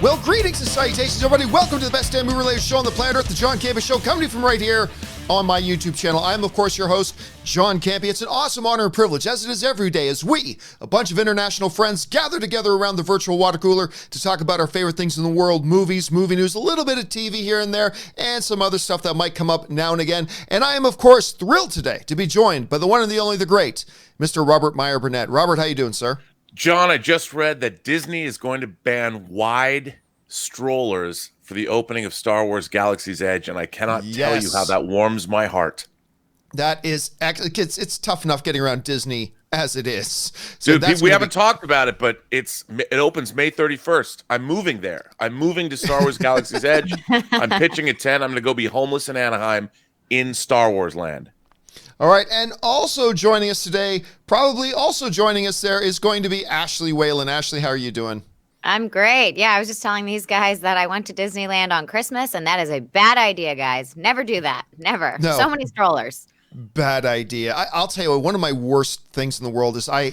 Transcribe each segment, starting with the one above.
Well, greetings and salutations, everybody. Welcome to the best damn movie-related show on the planet Earth, the John Campea Show, coming to you from right here on my YouTube channel. I'm, of course, your host, John Campea. It's an awesome honor and privilege, as it is every day, as we, a bunch of international friends, gather together around the virtual water cooler to talk about our favorite things in the world, movies, movie news, a little bit of TV here and there, and some other stuff that might come up now and again. And I am, of course, thrilled today to be joined by the one and the only, the great, Mr. Robert Meyer Burnett. Robert, how you doing, sir? John, I just read that Disney is going to ban wide strollers for the opening of Star Wars Galaxy's Edge, and I cannot tell you how that warms my heart. That is, it's tough enough getting around Disney as it is. So dude, we haven't talked about it, but it opens May 31st. I'm moving there. I'm moving to Star Wars Galaxy's Edge. I'm pitching at 10. I'm going to go be homeless in Anaheim in Star Wars land. All right, and also joining us today, probably also joining us there, is going to be Ashley Whalen. Ashley, how are you doing? I'm great. Yeah, I was just telling these guys that I went to Disneyland on Christmas, and that is a bad idea, guys. Never do that. Never. No. So many strollers. Bad idea. I'll tell you what, one of my worst things in the world is I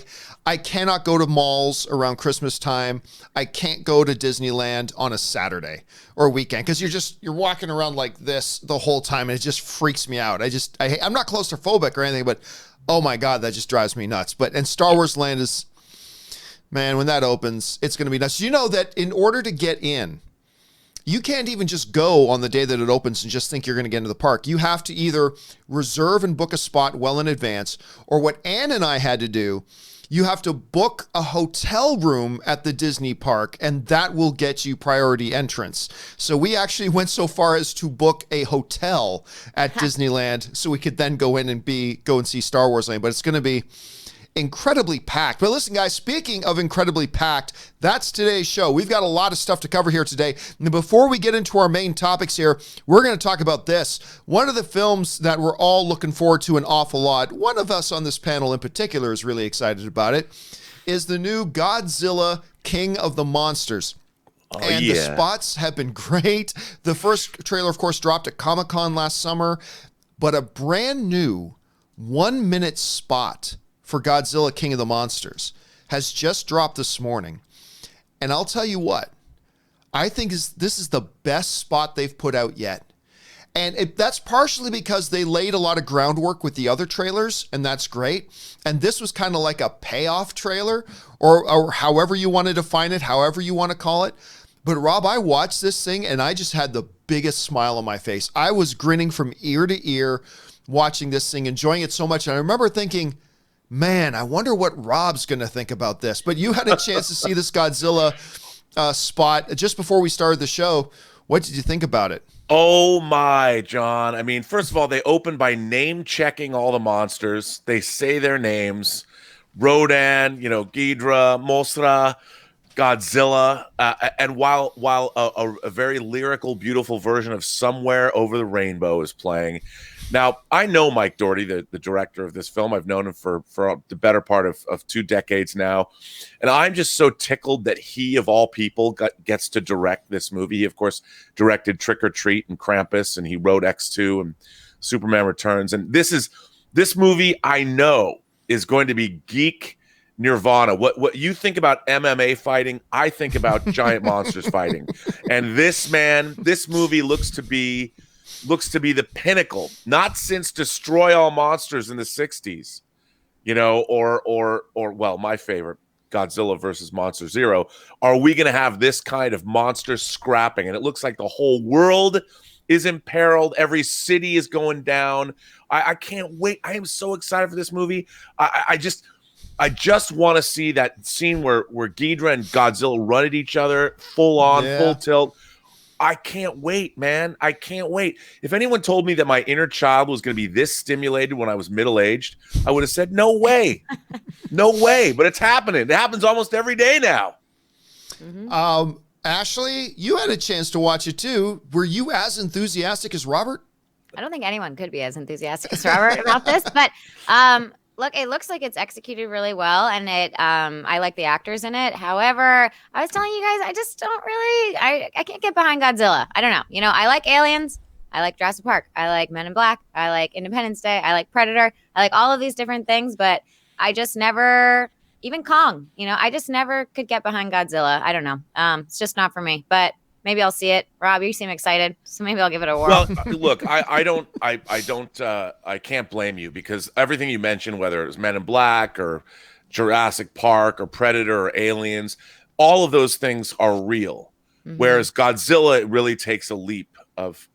cannot go to malls around Christmas time. I can't go to Disneyland on a Saturday or weekend because you're walking around like this the whole time and it just freaks me out. I'm not claustrophobic or anything, but oh my God, that just drives me nuts. And Star Wars Land is, man, when that opens, it's going to be nuts. You know that in order to get in, you can't even just go on the day that it opens and just think you're going to get into the park. You have to either reserve and book a spot well in advance, or what Ann and I had to do, you have to book a hotel room at the Disney park, and that will get you priority entrance. So we actually went so far as to book a hotel at Disneyland so we could then go in and go and see Star Wars Land. But it's going to be incredibly packed. But listen, guys, speaking of incredibly packed, that's today's show. We've got a lot of stuff to cover here today. And before we get into our main topics here, we're going to talk about this. One of the films that we're all looking forward to an awful lot, one of us on this panel in particular is really excited about it, is the new Godzilla King of the Monsters. The spots have been great. The first trailer, of course, dropped at Comic-Con last summer, but a brand new 1-minute spot for Godzilla King of the Monsters has just dropped this morning. And I'll tell you what, I think this is the best spot they've put out yet. And that's partially because they laid a lot of groundwork with the other trailers, and that's great. And this was kind of like a payoff trailer, or however you want to define it, however you want to call it. But Rob, I watched this thing and I just had the biggest smile on my face. I was grinning from ear to ear watching this thing, enjoying it so much. And I remember thinking, man, I wonder what Rob's going to think about this. But you had a chance to see this Godzilla spot just before we started the show. What did you think about it? Oh my, John. I mean, first of all, they open by name-checking all the monsters. They say their names. Rodan, Ghidra, Mothra, Godzilla. And while a very lyrical, beautiful version of Somewhere Over the Rainbow is playing. Now, I know Mike Dougherty, the director of this film. I've known him for the better part of 2 decades now. And I'm just so tickled that he, of all people, gets to direct this movie. He, of course, directed Trick or Treat and Krampus, and he wrote X2 and Superman Returns. And this movie, I know, is going to be geek nirvana. What you think about MMA fighting, I think about giant monsters fighting. And this movie looks to be the pinnacle, not since Destroy All Monsters in the 60s, or my favorite, Godzilla versus Monster Zero. Are we going to have this kind of monster scrapping? And it looks like the whole world is imperiled. Every city is going down. I can't wait. I am so excited for this movie. I just want to see that scene where Ghidra and Godzilla run at each other full on, full tilt. I can't wait, man. I can't wait. If anyone told me that my inner child was going to be this stimulated when I was middle-aged, I would have said, no way. No way. But it's happening. It happens almost every day now. Mm-hmm. Ashley, you had a chance to watch it too. Were you as enthusiastic as Robert? I don't think anyone could be as enthusiastic as Robert about this, but look, it looks like it's executed really well, and I like the actors in it. However, I was telling you guys, I just don't really, I can't get behind Godzilla. I don't know. I like Aliens. I like Jurassic Park. I like Men in Black. I like Independence Day. I like Predator. I like all of these different things, but I just never even Kong. I just never could get behind Godzilla. I don't know. It's just not for me. But maybe I'll see it. Rob, you seem excited, so maybe I'll give it a whirl. Well, look, I can't blame you, because everything you mentioned, whether it was Men in Black or Jurassic Park or Predator or Aliens, all of those things are real. Mm-hmm. Whereas Godzilla, it really takes a leap of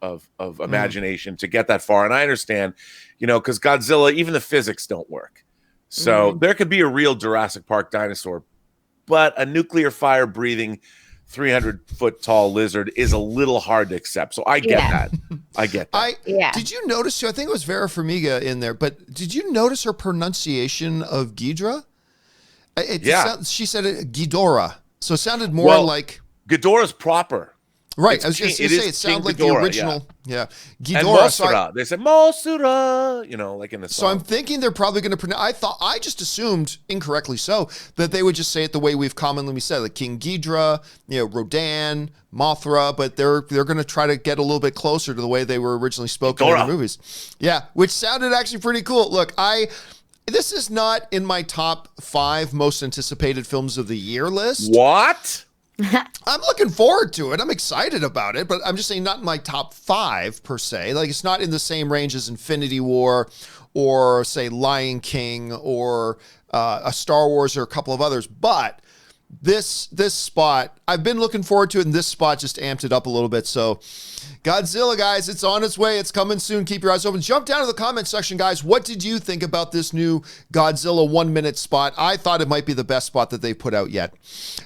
imagination to get that far. And I understand, because Godzilla, even the physics don't work. So there could be a real Jurassic Park dinosaur, but a nuclear fire breathing 300-foot tall lizard is a little hard to accept. So I get that. I get that. Did you notice, I think it was Vera Farmiga in there, but did you notice her pronunciation of Ghidorah? She said it Ghidorah. So it sounded more like... Ghidorah's proper. Right. I was just going to say, it sounded like Ghidorah, the original. Yeah. Ghidorah. And Mosura. They said Mosura, like in the song. So I'm thinking they're probably going to pronounce... I just assumed, incorrectly so, that they would just say it the way we've commonly said, like King Ghidorah, Rodan, Mothra, but they're going to try to get a little bit closer to the way they were originally spoken in the movies. Yeah, which sounded actually pretty cool. Look, this is not in my top 5 most anticipated films of the year list. What? I'm looking forward to it. I'm excited about it, but I'm just saying not in my top 5 per se. Like, it's not in the same range as Infinity War or, say, Lion King or a Star Wars or a couple of others. But this spot, I've been looking forward to it, and this spot just amped it up a little bit. So Godzilla, guys, it's on its way. It's coming soon. Keep your eyes open. Jump down to the comment section, guys. What did you think about this new Godzilla 1-minute spot? I thought it might be the best spot that they've put out yet.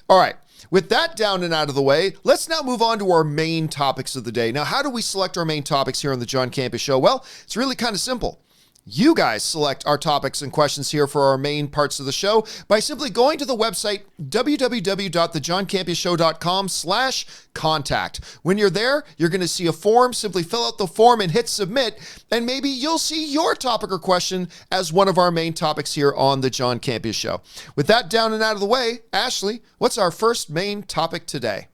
All right. With that down and out of the way, let's now move on to our main topics of the day. Now, how do we select our main topics here on the John Campea Show? Well, it's really kind of simple. You guys select our topics and questions here for our main parts of the show by simply going to the website www.thejohncampeashow.com/contact. When you're there, you're going to see a form. Simply fill out the form and hit submit, and maybe you'll see your topic or question as one of our main topics here on the John Campea Show. With that down and out of the way, Ashley, what's our first main topic today?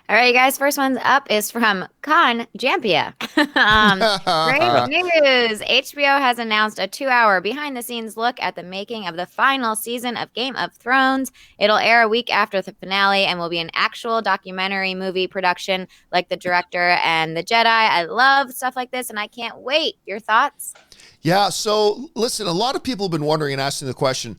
All right, you guys. First one up is from John Campea. Great news. HBO has announced a 2-hour behind-the-scenes look at the making of the final season of Game of Thrones. It'll air a week after the finale and will be an actual documentary movie production like The Director and The Jedi. I love stuff like this, and I can't wait. Your thoughts? Yeah, so listen, a lot of people have been wondering and asking the question,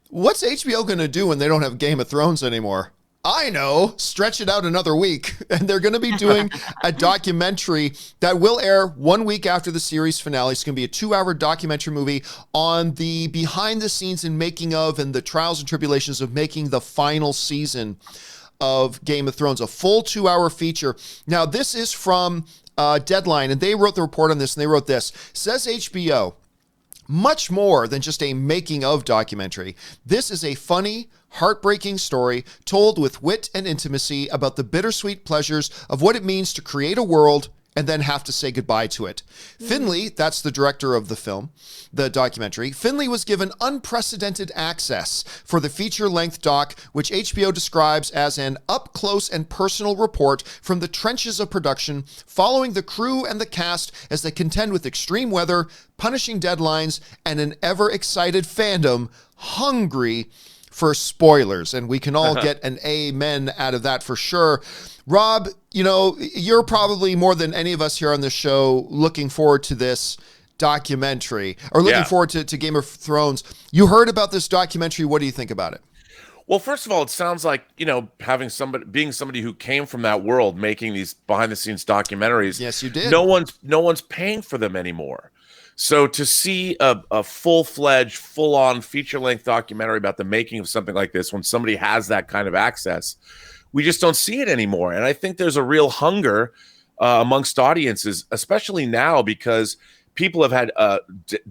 what's HBO going to do when they don't have Game of Thrones anymore? I know, stretch it out another week. And they're going to be doing a documentary that will air 1 week after the series finale. It's going to be a 2-hour documentary movie on the behind the scenes and making of and the trials and tribulations of making the final season of Game of Thrones, a full 2-hour feature. Now, this is from Deadline, and they wrote the report on this, and they wrote this. Says HBO, much more than just a making of documentary. This is a funny, heartbreaking story told with wit and intimacy about the bittersweet pleasures of what it means to create a world and then have to say goodbye to it. Finley, that's the director of the film, the documentary, Finley was given unprecedented access for the feature-length doc, which HBO describes as an up-close and personal report from the trenches of production, following the crew and the cast as they contend with extreme weather, punishing deadlines, and an ever-excited fandom hungry for spoilers. And we can all get an amen out of that for sure. Rob, you're probably more than any of us here on the show looking forward to this documentary or looking forward to Game of Thrones. You heard about this documentary. What do you think about it? Well, first of all, it sounds like, being somebody who came from that world, making these behind the scenes documentaries. Yes, you did. No one's paying for them anymore. So to see a full-fledged, full-on feature-length documentary about the making of something like this, when somebody has that kind of access, we just don't see it anymore. And I think there's a real hunger amongst audiences, especially now, because people have had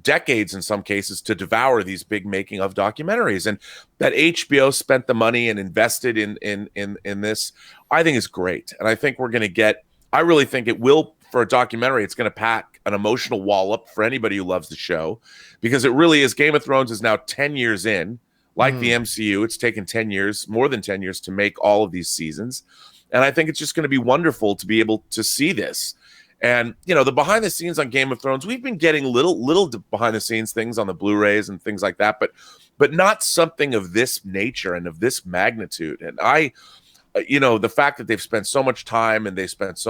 decades in some cases to devour these big making of documentaries. And that HBO spent the money and invested in this, I think is great. And I think I really think it will, for a documentary, it's going to pack an emotional wallop for anybody who loves the show, because it really is. Game of Thrones is now 10 years in, like the MCU. It's taken 10 years, more than 10 years, to make all of these seasons. And I think it's just going to be wonderful to be able to see this. And, the behind the scenes on Game of Thrones, we've been getting little behind the scenes things on the Blu-rays and things like that. But but not something of this nature and of this magnitude. And the fact that they've spent so much time and they spent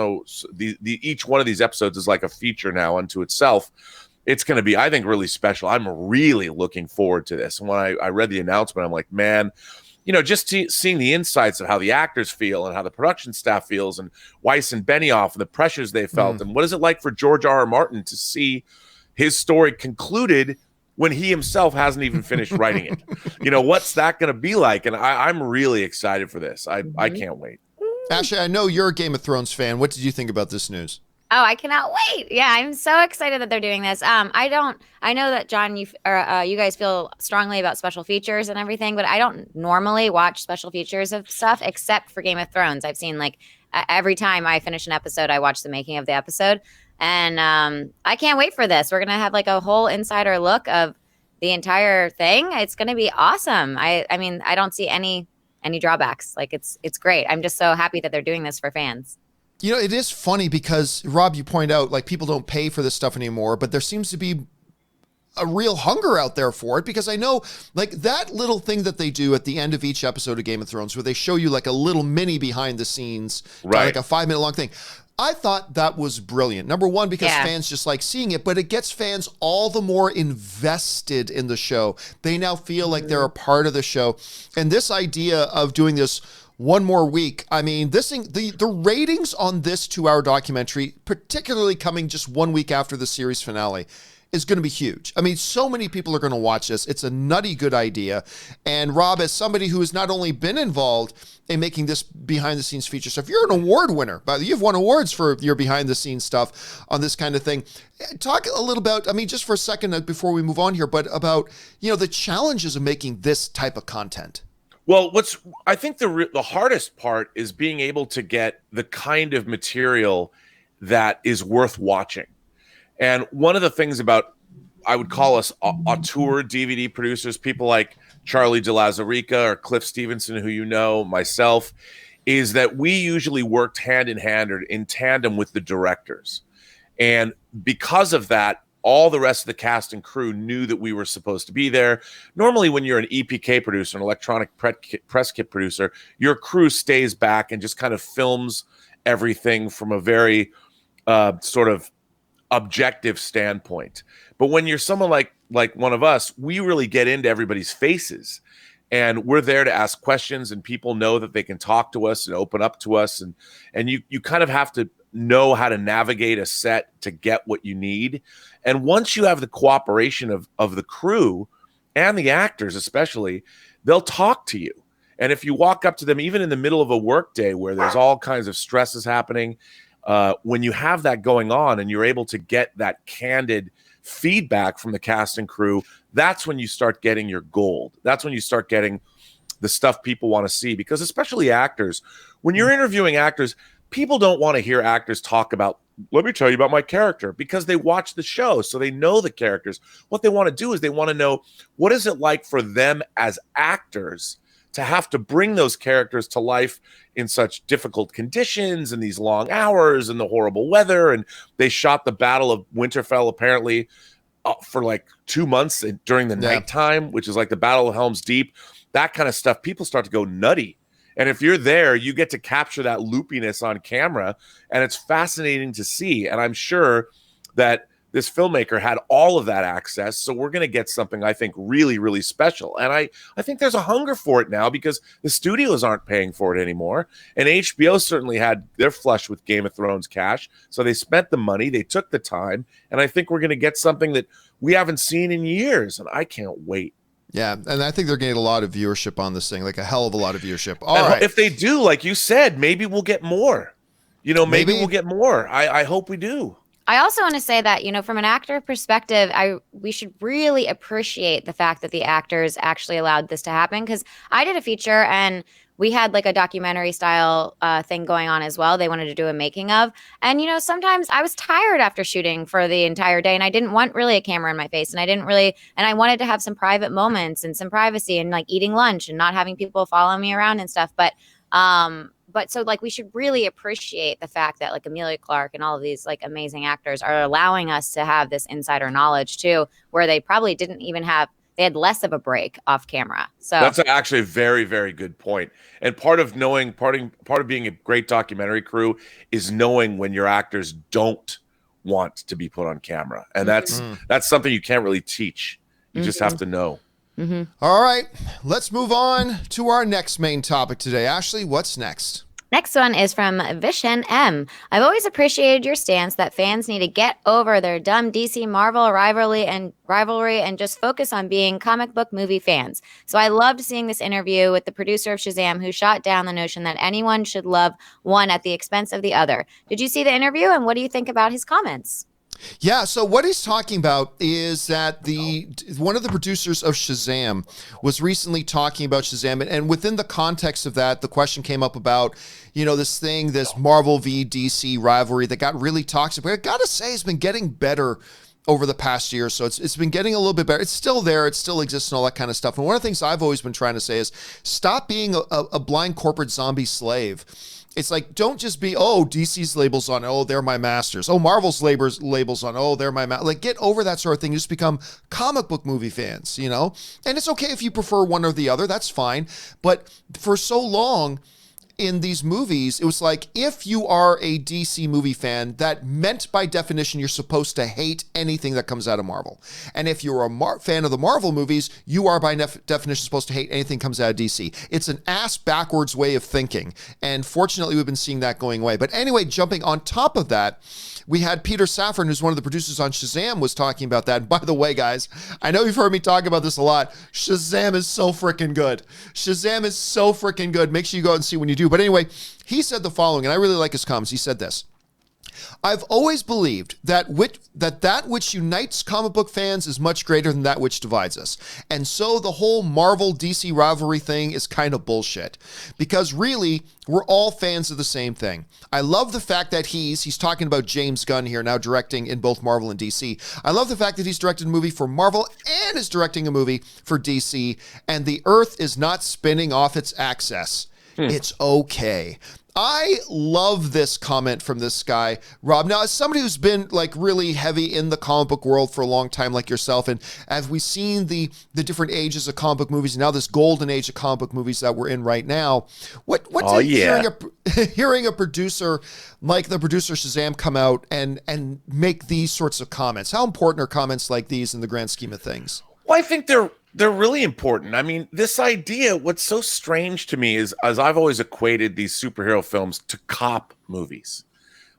each one of these episodes is like a feature now unto itself. It's going to be, I think, really special. I'm really looking forward to this. And when I read the announcement, I'm like, man, just seeing the insights of how the actors feel and how the production staff feels, and Weiss and Benioff and the pressures they felt, and what is it like for George R.R. Martin to see his story concluded when he himself hasn't even finished writing it? What's that going to be like? And I'm really excited for this. I can't wait. Ashley, I know you're a Game of Thrones fan. What did you think about this news? Oh, I cannot wait. Yeah, I'm so excited that they're doing this. I know that John, you guys feel strongly about special features and everything, but I don't normally watch special features of stuff except for Game of Thrones. I've seen every time I finish an episode, I watch the making of the episode. And I can't wait for this. We're going to have a whole insider look of the entire thing. It's going to be awesome. I mean, I don't see any drawbacks. It's great. I'm just so happy that they're doing this for fans. It is funny because, Rob, you point out, people don't pay for this stuff anymore, but there seems to be a real hunger out there for it, because I know, that little thing that they do at the end of each episode of Game of Thrones where they show you a little mini behind the scenes, right, a 5-minute long thing. I thought that was brilliant. Number one, because fans just like seeing it, but it gets fans all the more invested in the show. They now feel like they're a part of the show. And this idea of doing this one more week, I mean, this thing, the ratings on this 2-hour documentary, particularly coming just 1 week after the series finale, is going to be huge. I mean, so many people are going to watch this. It's a nutty good idea. And Rob, as somebody who has not only been involved in making this behind-the-scenes feature stuff, you're an award winner. But you've won awards for your behind-the-scenes stuff on this kind of thing. Talk a little about, just for a second before we move on here, but about, the challenges of making this type of content. Well, I think the hardest part is being able to get the kind of material that is worth watching. And one of the things about, I would call us auteur DVD producers, people like Charlie de Lauzarica or Cliff Stevenson, who myself, is that we usually worked hand in hand or in tandem with the directors. And because of that, all the rest of the cast and crew knew that we were supposed to be there. Normally, when you're an EPK producer, an electronic press kit producer, your crew stays back and just kind of films everything from a very sort of objective standpoint. But when you're someone like one of us, we really get into everybody's faces, and we're there to ask questions, and people know that they can talk to us and open up to us, and you kind of have to know how to navigate a set to get what you need. And once you have the cooperation of the crew and the actors especially, they'll talk to you. And if you walk up to them, even in the middle of a work day where there's all kinds of stresses happening, when you have that going on and you're able to get that candid feedback from the cast and crew, that's when you start getting your gold. That's when you start getting the stuff people want to see. Because especially actors, when you're interviewing actors, people don't want to hear actors talk about, let me tell you about my character, because they watch the show, so they know the characters. What they want to do is they want to know, what is it like for them as actors to have to bring those characters to life in such difficult conditions and these long hours and the horrible weather. And they shot the Battle of Winterfell apparently for 2 months during the nighttime, which is like the Battle of Helm's Deep. That kind of stuff, people start to go nutty. And if you're there, you get to capture that loopiness on camera, and it's fascinating to see. And I'm sure that this filmmaker had all of that access, so we're going to get something, I think, really, really special. And I think there's a hunger for it now because the studios aren't paying for it anymore. And HBO certainly had their flush with Game of Thrones cash, so they spent the money, they took the time, and I think we're going to get something that we haven't seen in years, and I can't wait. Yeah, and I think they're getting a lot of viewership on this thing, a hell of a lot of viewership. All right. If they do, like you said, maybe we'll get more. Maybe we'll get more. I hope we do. I also want to say that, from an actor perspective, we should really appreciate the fact that the actors actually allowed this to happen, because I did a feature and we had a documentary style thing going on as well. They wanted to do a making of. And, sometimes I was tired after shooting for the entire day and I didn't want really a camera in my face, and I wanted to have some private moments and some privacy and eating lunch and not having people follow me around and stuff. But so we should really appreciate the fact that Emilia Clarke and all of these amazing actors are allowing us to have this insider knowledge too, where they probably didn't even have, they had less of a break off camera. So that's actually a very, very good point. And part of being a great documentary crew is knowing when your actors don't want to be put on camera. And that's something you can't really teach. You just have to know. All right, let's move on to our next main topic today. Ashley, what's next? Next one is from Vishen M. I've always appreciated your stance that fans need to get over their dumb DC Marvel rivalry and just focus on being comic book movie fans. So I loved seeing this interview with the producer of Shazam, who shot down the notion that anyone should love one at the expense of the other. Did you see the interview, and what do you think about his comments? Yeah, so what he's talking about is that one of the producers of Shazam was recently talking about Shazam, and within the context of that, the question came up about, this Marvel v DC rivalry that got really toxic. But I gotta say, it's been getting better over the past year, so it's been getting a little bit better. It's still there, it still exists, and all that kind of stuff. And one of the things I've always been trying to say is stop being a blind corporate zombie slave. It's like, don't just be, DC's labels on, they're my masters. Marvel's labels on, they're my like, get over that sort of thing. Just become comic book movie fans, And it's okay if you prefer one or the other, that's fine. But for so long in these movies, it was like, if you are a DC movie fan, that meant by definition, you're supposed to hate anything that comes out of Marvel. And if you're a fan of the Marvel movies, you are by definition supposed to hate anything that comes out of DC. It's an ass backwards way of thinking. And fortunately, we've been seeing that going away. But anyway, jumping on top of that, we had Peter Safran, who's one of the producers on Shazam, was talking about that. And by the way, guys, I know you've heard me talk about this a lot. Shazam is so freaking good. Shazam is so freaking good. Make sure you go out and see when you do. But anyway, he said the following, and I really like his comments. He said this: I've always believed that which unites comic book fans is much greater than that which divides us. And so the whole Marvel-DC rivalry thing is kind of bullshit. Because really, we're all fans of the same thing. I love the fact that he's talking about James Gunn here, now directing in both Marvel and DC. I love the fact that he's directed a movie for Marvel and is directing a movie for DC, and the Earth is not spinning off its axis. It's okay. I love this comment from this guy, Rob. Now, as somebody who's been like really heavy in the comic book world for a long time, like yourself, and as we've seen the different ages of comic book movies, and now this golden age of comic book movies that we're in right now, hearing a producer like the producer Shazam come out and make these sorts of comments, how important are comments like these in the grand scheme of things? Well, I think they're really important. I mean, this idea, what's so strange to me is, as I've always equated these superhero films to cop movies.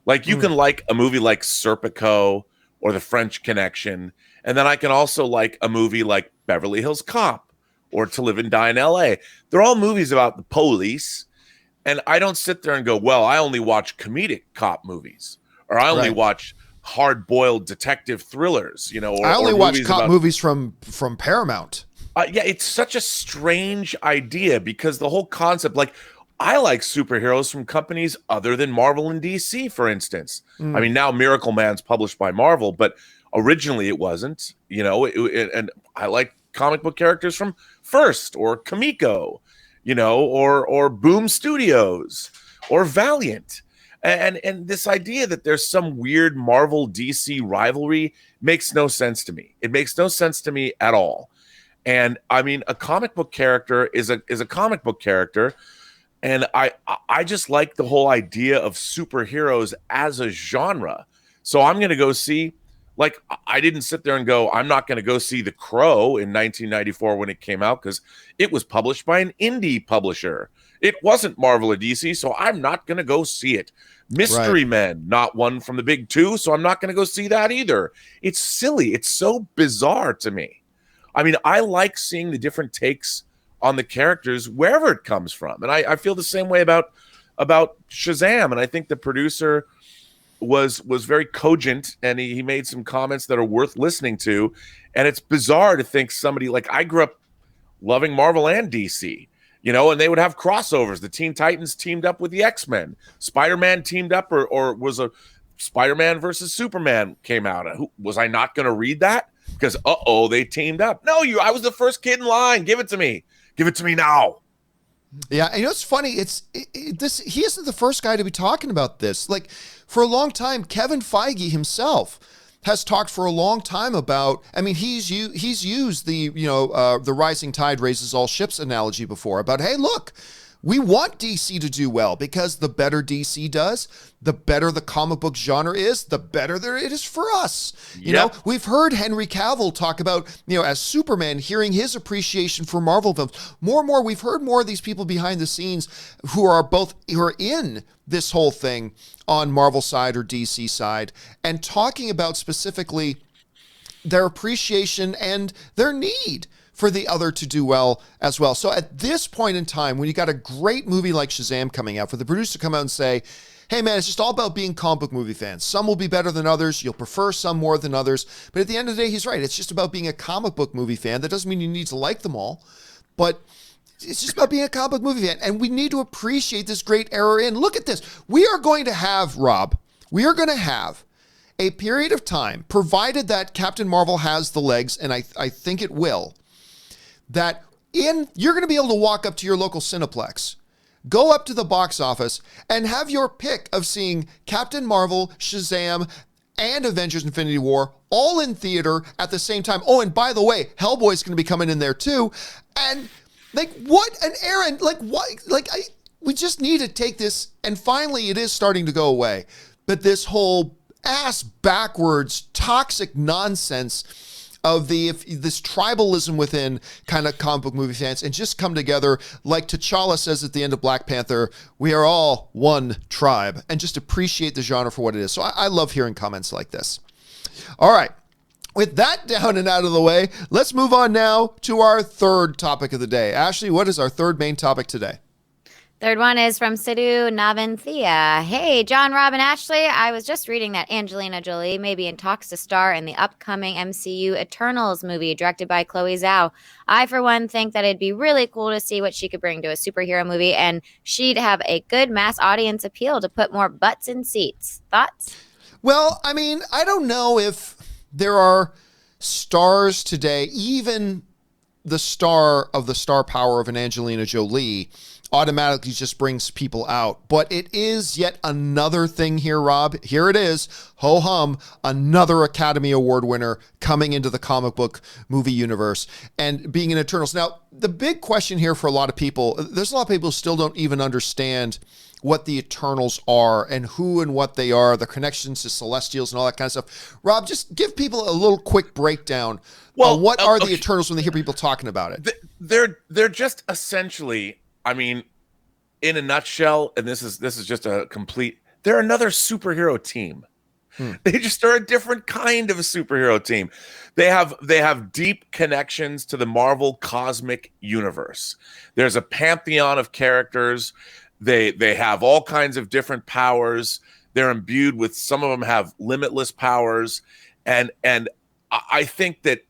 Like, you can like a movie like Serpico or The French Connection, and then I can also like a movie like Beverly Hills Cop or To Live and Die in LA. They're all movies about the police, and I don't sit there and go, well, I only watch comedic cop movies, or I only watch hard-boiled detective thrillers, or I only watch cop movies from Paramount. Yeah, it's such a strange idea, because the whole concept, like, I like superheroes from companies other than Marvel and DC, for instance. I mean, now Miracle Man's published by Marvel, but originally it wasn't, and I like comic book characters from First or Comico, or Boom Studios or Valiant. And this idea that there's some weird Marvel DC rivalry makes no sense to me. It makes no sense to me at all. And I mean, a comic book character is a comic book character. And I just like the whole idea of superheroes as a genre. So I'm going to go see, like, I didn't sit there and go, I'm not going to go see The Crow in 1994 when it came out, because it was published by an indie publisher. It wasn't Marvel or DC, so I'm not going to go see it. Mystery Men, not one from the big two, so I'm not going to go see that either. It's silly. It's so bizarre to me. I mean, I like seeing the different takes on the characters wherever it comes from. And I feel the same way about Shazam. And I think the producer was very cogent, and he made some comments that are worth listening to. And it's bizarre to think somebody, like, I grew up loving Marvel and DC, and they would have crossovers. The Teen Titans teamed up with the X-Men. Spider-Man teamed up, or was a Spider-Man versus Superman came out. Was I not going to read that? Because, they teamed up. No, I was the first kid in line. Give it to me. Give it to me now. Yeah, and it's funny. He isn't the first guy to be talking about this. Like, for a long time, Kevin Feige himself has talked for a long time about, I mean, he's used the, the rising tide raises all ships analogy before about, hey, look, we want DC to do well because the better DC does, the better the comic book genre is, the better it is for us. You know, we've heard Henry Cavill talk about, as Superman, hearing his appreciation for Marvel films. More and more, we've heard more of these people behind the scenes who are in this whole thing on Marvel side or DC side and talking about specifically their appreciation and their need for the other to do well as well. So at this point in time, when you got a great movie like Shazam coming out, for the producer to come out and say, hey man, it's just all about being comic book movie fans. Some will be better than others. You'll prefer some more than others. But at the end of the day, he's right. It's just about being a comic book movie fan. That doesn't mean you need to like them all, but it's just about being a comic book movie fan. And we need to appreciate this great era in. Look at this. We are going to have a period of time, provided that Captain Marvel has the legs, and I think it will, that you're going to be able to walk up to your local Cineplex, go up to the box office, and have your pick of seeing Captain Marvel, Shazam, and Avengers Infinity War all in theater at the same time. Oh, and by the way, Hellboy's going to be coming in there too. And what an errand, we just need to take this, and finally it is starting to go away. But this whole ass backwards, toxic nonsense of this tribalism within kind of comic book movie fans, and just come together, like T'Challa says at the end of Black Panther, we are all one tribe, and just appreciate the genre for what it is. So I love hearing comments like this. All right. With that down and out of the way, let's move on now to our third topic of the day. Ashley, what is our third main topic today? Third one is from Sidhu Navanthia. Hey, John, Rob, and Ashley. I was just reading that Angelina Jolie may be in talks to star in the upcoming MCU Eternals movie directed by Chloe Zhao. I, for one, think that it'd be really cool to see what she could bring to a superhero movie, and she'd have a good mass audience appeal to put more butts in seats. Thoughts? Well, I mean, I don't know if there are stars today, even the star of the star power of an Angelina Jolie automatically just brings people out. But it is yet another thing here, Rob. Here it is. Ho hum, another Academy Award winner coming into the comic book movie universe and being in Eternals. Now, the big question here for a lot of people, there's a lot of people who still don't even understand what the Eternals are and who and what they are, the connections to Celestials and all that kind of stuff. Rob, just give people a little quick breakdown. Well, what are the Eternals when they hear people talking about it? They're just essentially, I mean, in a nutshell, and this is just a complete, they're another superhero team. They just are a different kind of a superhero team. They have deep connections to the Marvel cosmic universe. There's a pantheon of characters. They have all kinds of different powers. They're imbued with, some of them have limitless powers. And I think that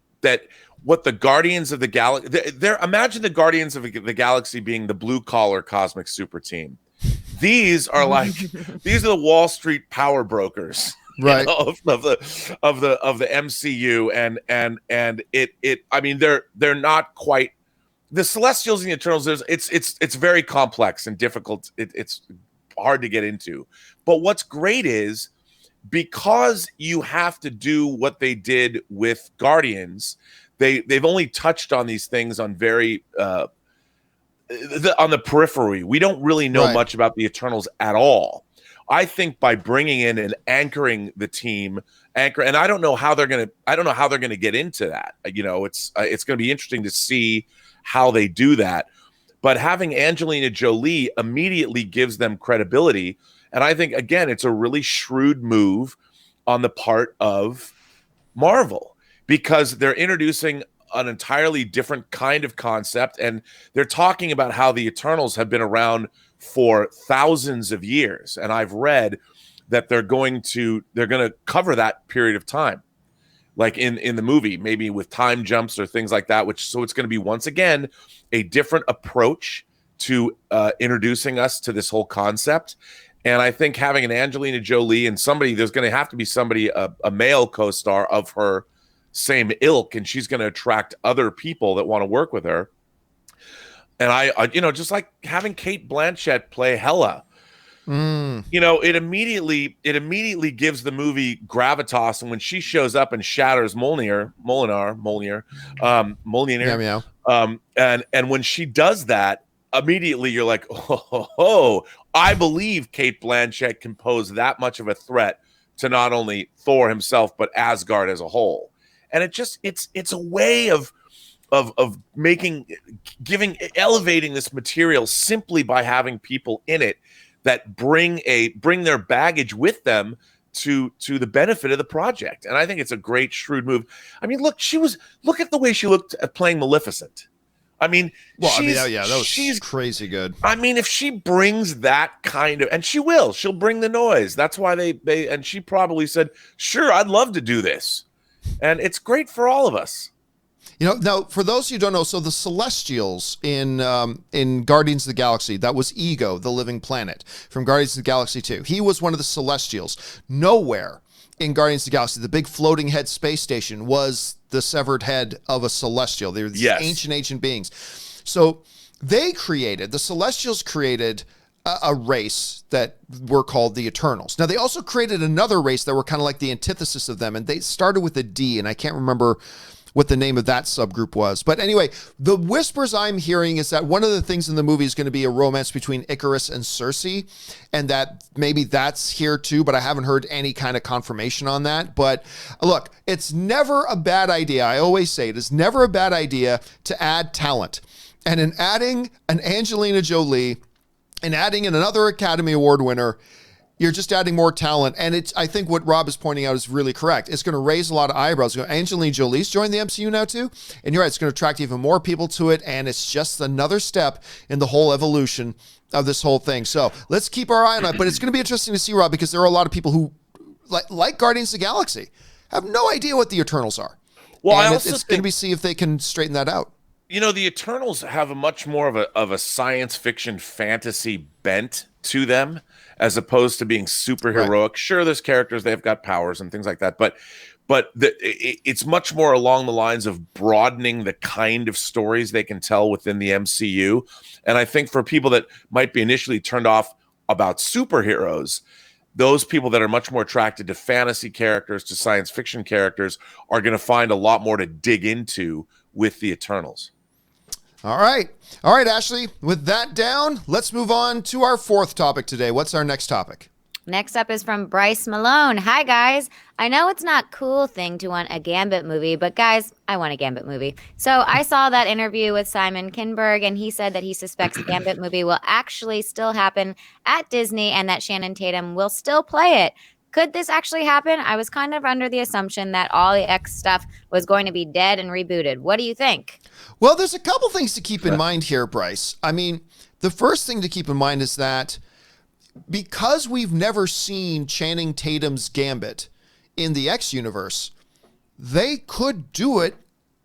what the Guardians of the Galaxy, imagine the Guardians of the Galaxy being the blue collar cosmic super team. These are these are the Wall Street power brokers, right, of the MCU, and it I mean, they're not quite the Celestials and the Eternals. It's very complex and difficult. It's hard to get into. But what's great is, because you have to do what they did with Guardians, they've only touched on these things on very on the periphery. We don't really know much about the Eternals at all. I think by bringing in and anchoring the team, and I don't know how they're gonna get into that. You know, it's going to be interesting to see how they do that. But having Angelina Jolie immediately gives them credibility. And I think, again, it's a really shrewd move on the part of Marvel, because they're introducing an entirely different kind of concept. And they're talking about how the Eternals have been around for thousands of years. And I've read that they're going to cover that period of time, like in the movie, maybe with time jumps or things like that, so it's going to be, once again, a different approach to introducing us to this whole concept. And I think having an Angelina Jolie and there's going to have to be somebody, a male co-star of her same ilk, and she's going to attract other people that want to work with her. And I just like having Kate Blanchett play Hela. It immediately gives the movie gravitas. And when she shows up and shatters Mjolnir, Meow, meow. and when she does that, immediately you're like, oh, I believe Cate Blanchett can pose that much of a threat to not only Thor himself but Asgard as a whole. And it's a way of elevating this material simply by having people in it that bring their baggage with them to the benefit of the project. And I think it's a great, shrewd move. I mean, look at the way she looked at playing Maleficent. I mean, she's crazy good. I mean, if she brings that kind of, and she'll bring the noise. That's why and she probably said, sure, I'd love to do this. And it's great for all of us. Now, for those who don't know, so the Celestials in Guardians of the Galaxy, that was Ego, the living planet, from Guardians of the Galaxy 2. He was one of the Celestials. Nowhere in Guardians of the Galaxy, the big floating head space station was the severed head of a Celestial. They were these ancient beings. So the Celestials created a race that were called the Eternals. Now, they also created another race that were kind of like the antithesis of them, and they started with a D, and I can't remember what the name of that subgroup was. But anyway, the whispers I'm hearing is that one of the things in the movie is going to be a romance between Icarus and Cersei, and that maybe that's here too, but I haven't heard any kind of confirmation on that. But look, it's never a bad idea. I always say it is never a bad idea to add talent. And in adding an Angelina Jolie and adding in another Academy Award winner, you're just adding more talent. And I think what Rob is pointing out is really correct. It's going to raise a lot of eyebrows. Angelina Jolie's joined the MCU now too. And you're right, it's going to attract even more people to it. And it's just another step in the whole evolution of this whole thing. So let's keep our eye on it. But it's going to be interesting to see, Rob, because there are a lot of people who, like Guardians of the Galaxy, have no idea what the Eternals are. Well, and it's going to be see if they can straighten that out. The Eternals have a much more of a science fiction fantasy bent to them, as opposed to being super heroic. Right. Sure, there's characters, they've got powers and things like that, but it's much more along the lines of broadening the kind of stories they can tell within the MCU. And I think for people that might be initially turned off about superheroes, those people that are much more attracted to fantasy characters, to science fiction characters, are going to find a lot more to dig into with the Eternals. All right, Ashley, with that down, let's move on to our fourth topic today. What's our next topic? Next up is from Bryce Malone. Hi, guys. I know it's not a cool thing to want a Gambit movie, but guys, I want a Gambit movie. So I saw that interview with Simon Kinberg, and he said that he suspects the Gambit movie will actually still happen at Disney and that Channing Tatum will still play it. Could this actually happen? I was kind of under the assumption that all the X stuff was going to be dead and rebooted. What do you think? Well, there's a couple things to keep in mind here, Bryce. I mean, the first thing to keep in mind is that because we've never seen Channing Tatum's Gambit in the X universe, they could do it,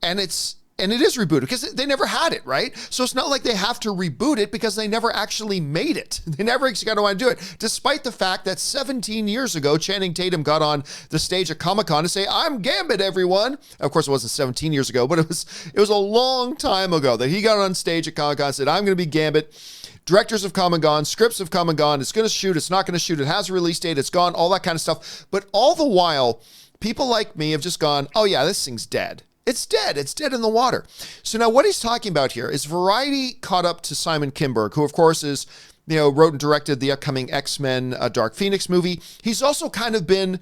and it is rebooted because they never had it, right? So it's not like they have to reboot it because they never actually made it. They never got to want to do it, despite the fact that 17 years ago, Channing Tatum got on the stage at Comic-Con to say, "I'm Gambit, everyone." Of course, it wasn't 17 years ago, but it was a long time ago that he got on stage at Comic-Con and said, "I'm going to be Gambit." Directors have come and gone, scripts have come and gone. It's going to shoot, it's not going to shoot, it has a release date, it's gone, all that kind of stuff. But all the while, people like me have just gone, "Oh yeah, this thing's dead. It's dead. It's dead in the water." So now what he's talking about here is Variety caught up to Simon Kinberg, who of course is, wrote and directed the upcoming X-Men Dark Phoenix movie. He's also kind of been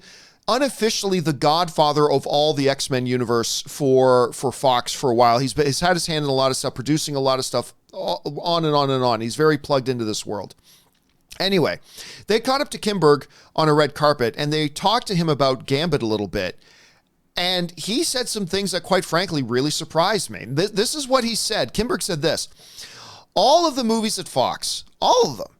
unofficially the godfather of all the X-Men universe for Fox for a while. He's had his hand in a lot of stuff, producing a lot of stuff, on and on and on. He's very plugged into this world. Anyway, they caught up to Kinberg on a red carpet and they talked to him about Gambit a little bit. And he said some things that, quite frankly, really surprised me. This is what he said. Kinberg said this: all of the movies at Fox, all of them,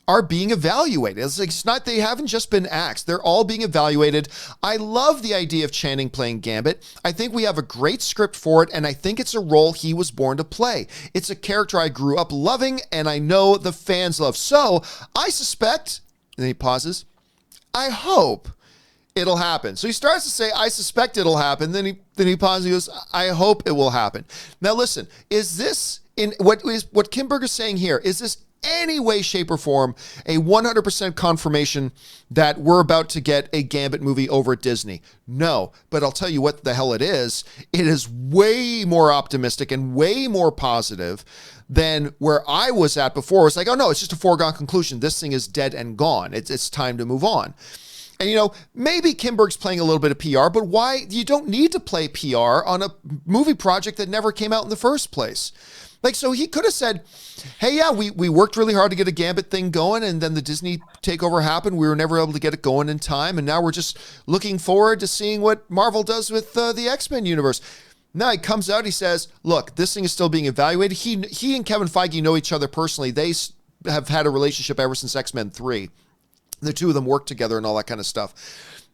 are being evaluated. It's not, they haven't just been axed. They're all being evaluated. I love the idea of Channing playing Gambit. I think we have a great script for it, and I think it's a role he was born to play. It's a character I grew up loving, and I know the fans love. So I suspect, and then he pauses, I hope it'll happen. So he starts to say, "I suspect it'll happen." Then he pauses. He goes, "I hope it will happen." Now listen, is this in what Kinberg is saying here? Is this any way, shape, or form a 100% confirmation that we're about to get a Gambit movie over at Disney? No, but I'll tell you what the hell it is. It is way more optimistic and way more positive than where I was at before. It was like, oh no, it's just a foregone conclusion. This thing is dead and gone. It's time to move on. And, you know, maybe Kinberg's playing a little bit of PR, but why? You don't need to play PR on a movie project that never came out in the first place. Like, so he could have said, hey, yeah, we worked really hard to get a Gambit thing going, and then the Disney takeover happened. We were never able to get it going in time, and now we're just looking forward to seeing what Marvel does with the X-Men universe. Now he comes out, he says, look, this thing is still being evaluated. He and Kevin Feige know each other personally. They have had a relationship ever since X-Men 3. The two of them work together and all that kind of stuff.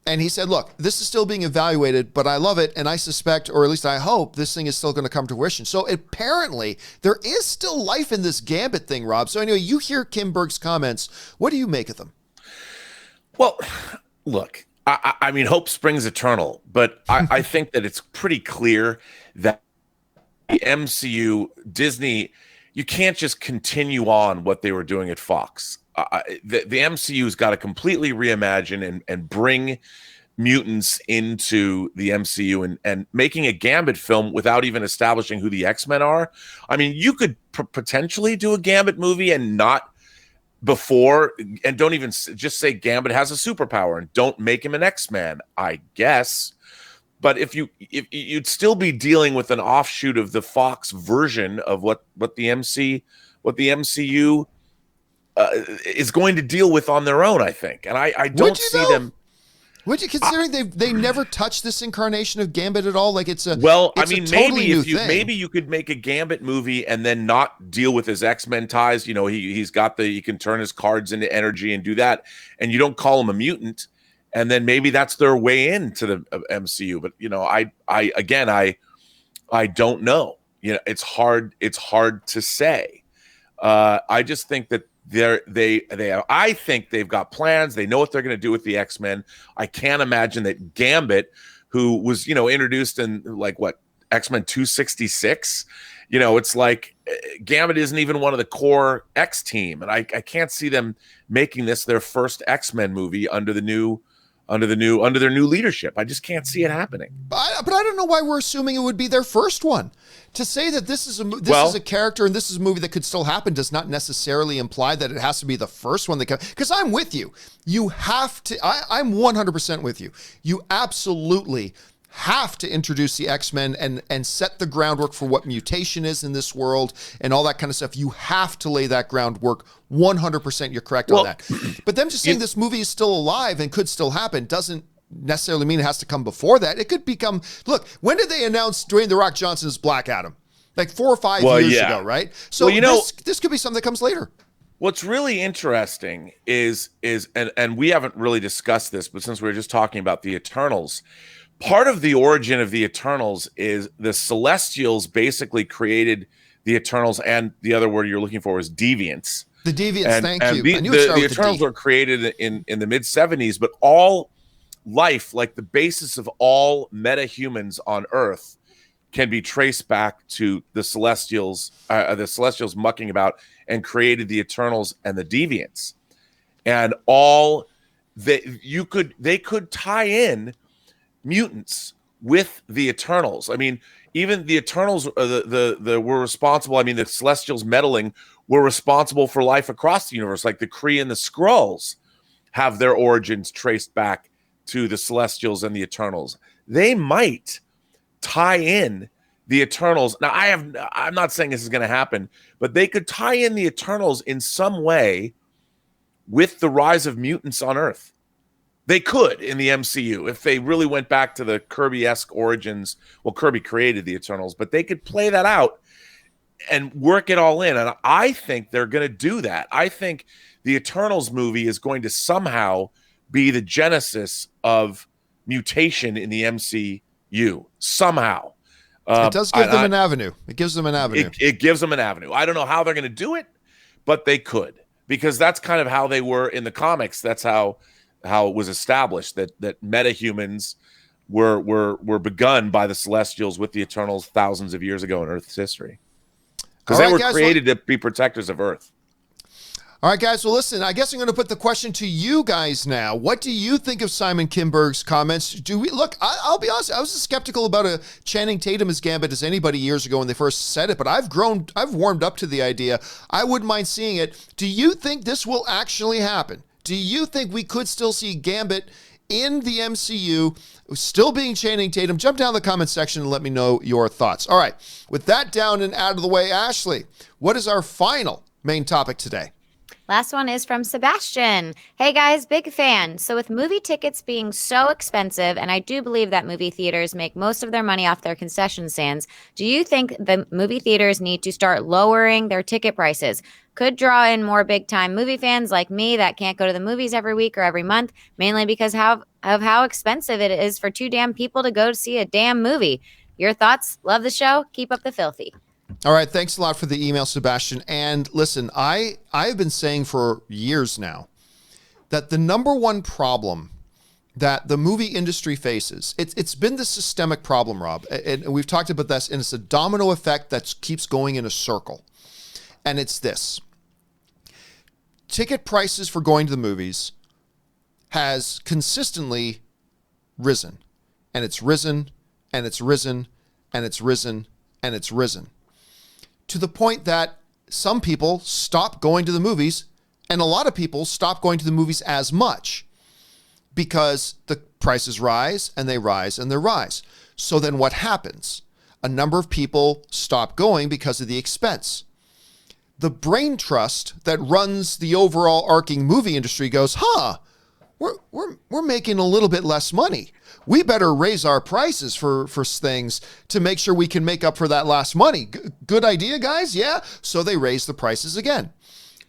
And he said, look, this is still being evaluated, but I love it. And I suspect, or at least I hope, this thing is still going to come to fruition. So apparently there is still life in this Gambit thing, Rob. So anyway, you hear Kinberg's comments. What do you make of them? Well, look, I mean, hope springs eternal, but I think that it's pretty clear that the MCU, Disney, you can't just continue on what they were doing at Fox. The MCU's got to completely reimagine and bring mutants into the MCU, and making a Gambit film without even establishing who the X-Men are. I mean, you could potentially do a Gambit movie and not before, and don't even just say Gambit has a superpower and don't make him an X-Man, I guess. But if you'd still be dealing with an offshoot of the Fox version of what the MCU is going to deal with on their own, I think. And I don't see them. Would you, considering they never touched this incarnation of Gambit at all? Like it's a maybe you could make a Gambit movie and then not deal with his X-Men ties. You know, he can turn his cards into energy and do that, and you don't call him a mutant, and then maybe that's their way into the MCU. But you know, I don't know. You know, it's hard to say. I just think that I think they've got plans. They know what they're going to do with the X-Men. I can't imagine that Gambit, who was, you know, introduced in like X-Men 266, you know, it's like Gambit isn't even one of the core X team. And I can't see them making this their first X-Men movie under their new leadership. I just can't see it happening. But I don't know why we're assuming it would be their first one. To say that this is a character and this is a movie that could still happen does not necessarily imply that it has to be the first one that comes. Because I'm with you. You have to. I'm 100% with you. You absolutely have to introduce the X-Men and set the groundwork for what mutation is in this world and all that kind of stuff. You have to lay that groundwork. 100%, you're correct on that. But them just saying this movie is still alive and could still happen doesn't necessarily mean it has to come before that. It could become, look, when did they announce Dwayne "The Rock" Johnson as Black Adam? Like 4 or 5 years ago, right? So this could be something that comes later. What's really interesting is and we haven't really discussed this, but since we were just talking about the Eternals, part of the origin of the Eternals is the Celestials basically created the Eternals, and the other word you're looking for is deviants. The deviants, thank you. The Eternals were created in the mid-70s, but all life, like the basis of all meta-humans on Earth, can be traced back to the Celestials. The Celestials mucking about and created the Eternals and the deviants, and they could tie in mutants with the Eternals. I mean, even the Eternals were responsible. I mean, the Celestials meddling were responsible for life across the universe. Like the Kree and the Skrulls have their origins traced back to the Celestials and the Eternals. They might tie in the Eternals. Now, I'm not saying this is going to happen, but they could tie in the Eternals in some way with the rise of mutants on Earth. They could in the MCU if they really went back to the Kirby-esque origins. Well, Kirby created the Eternals, but they could play that out and work it all in. And I think they're going to do that. I think the Eternals movie is going to somehow be the genesis of mutation in the MCU. Somehow. It does give them an avenue. It gives them an avenue. It gives them an avenue. I don't know how they're going to do it, but they could. Because that's kind of how they were in the comics. That's how it was established that metahumans were begun by the Celestials with the Eternals thousands of years ago in Earth's history. Because they were created to be protectors of Earth. All right, guys. Well, listen, I guess I'm going to put the question to you guys now. What do you think of Simon Kinberg's comments? Do we look? I'll be honest. I was as skeptical about a Channing Tatum as Gambit as anybody years ago when they first said it, but I've warmed up to the idea. I wouldn't mind seeing it. Do you think this will actually happen? Do you think we could still see Gambit in the MCU, still being Channing Tatum? Jump down in the comment section and let me know your thoughts. All right, with that down and out of the way, Ashley, what is our final main topic today? Last one is from Sebastian. Hey guys, big fan. So with movie tickets being so expensive, and I do believe that movie theaters make most of their money off their concession stands, do you think the movie theaters need to start lowering their ticket prices? Could draw in more big-time movie fans like me that can't go to the movies every week or every month, mainly because of how expensive it is for two damn people to go see a damn movie. Your thoughts? Love the show. Keep up the filthy. All right, thanks a lot for the email, Sebastian. And listen, I've been saying for years now that the number one problem that the movie industry faces, it's been the systemic problem, Rob, and we've talked about this, and it's a domino effect that keeps going in a circle. And it's this. Ticket prices for going to the movies has consistently risen, and it's risen, and it's risen, and it's risen, and it's risen, to the point that some people stop going to the movies, and a lot of people stop going to the movies as much because the prices rise and they rise and they rise. So then what happens? A number of people stop going because of the expense. The brain trust that runs the overall arcing movie industry goes, we're making a little bit less money. We better raise our prices for things to make sure we can make up for that last money. Good idea, guys? Yeah. So they raise the prices again,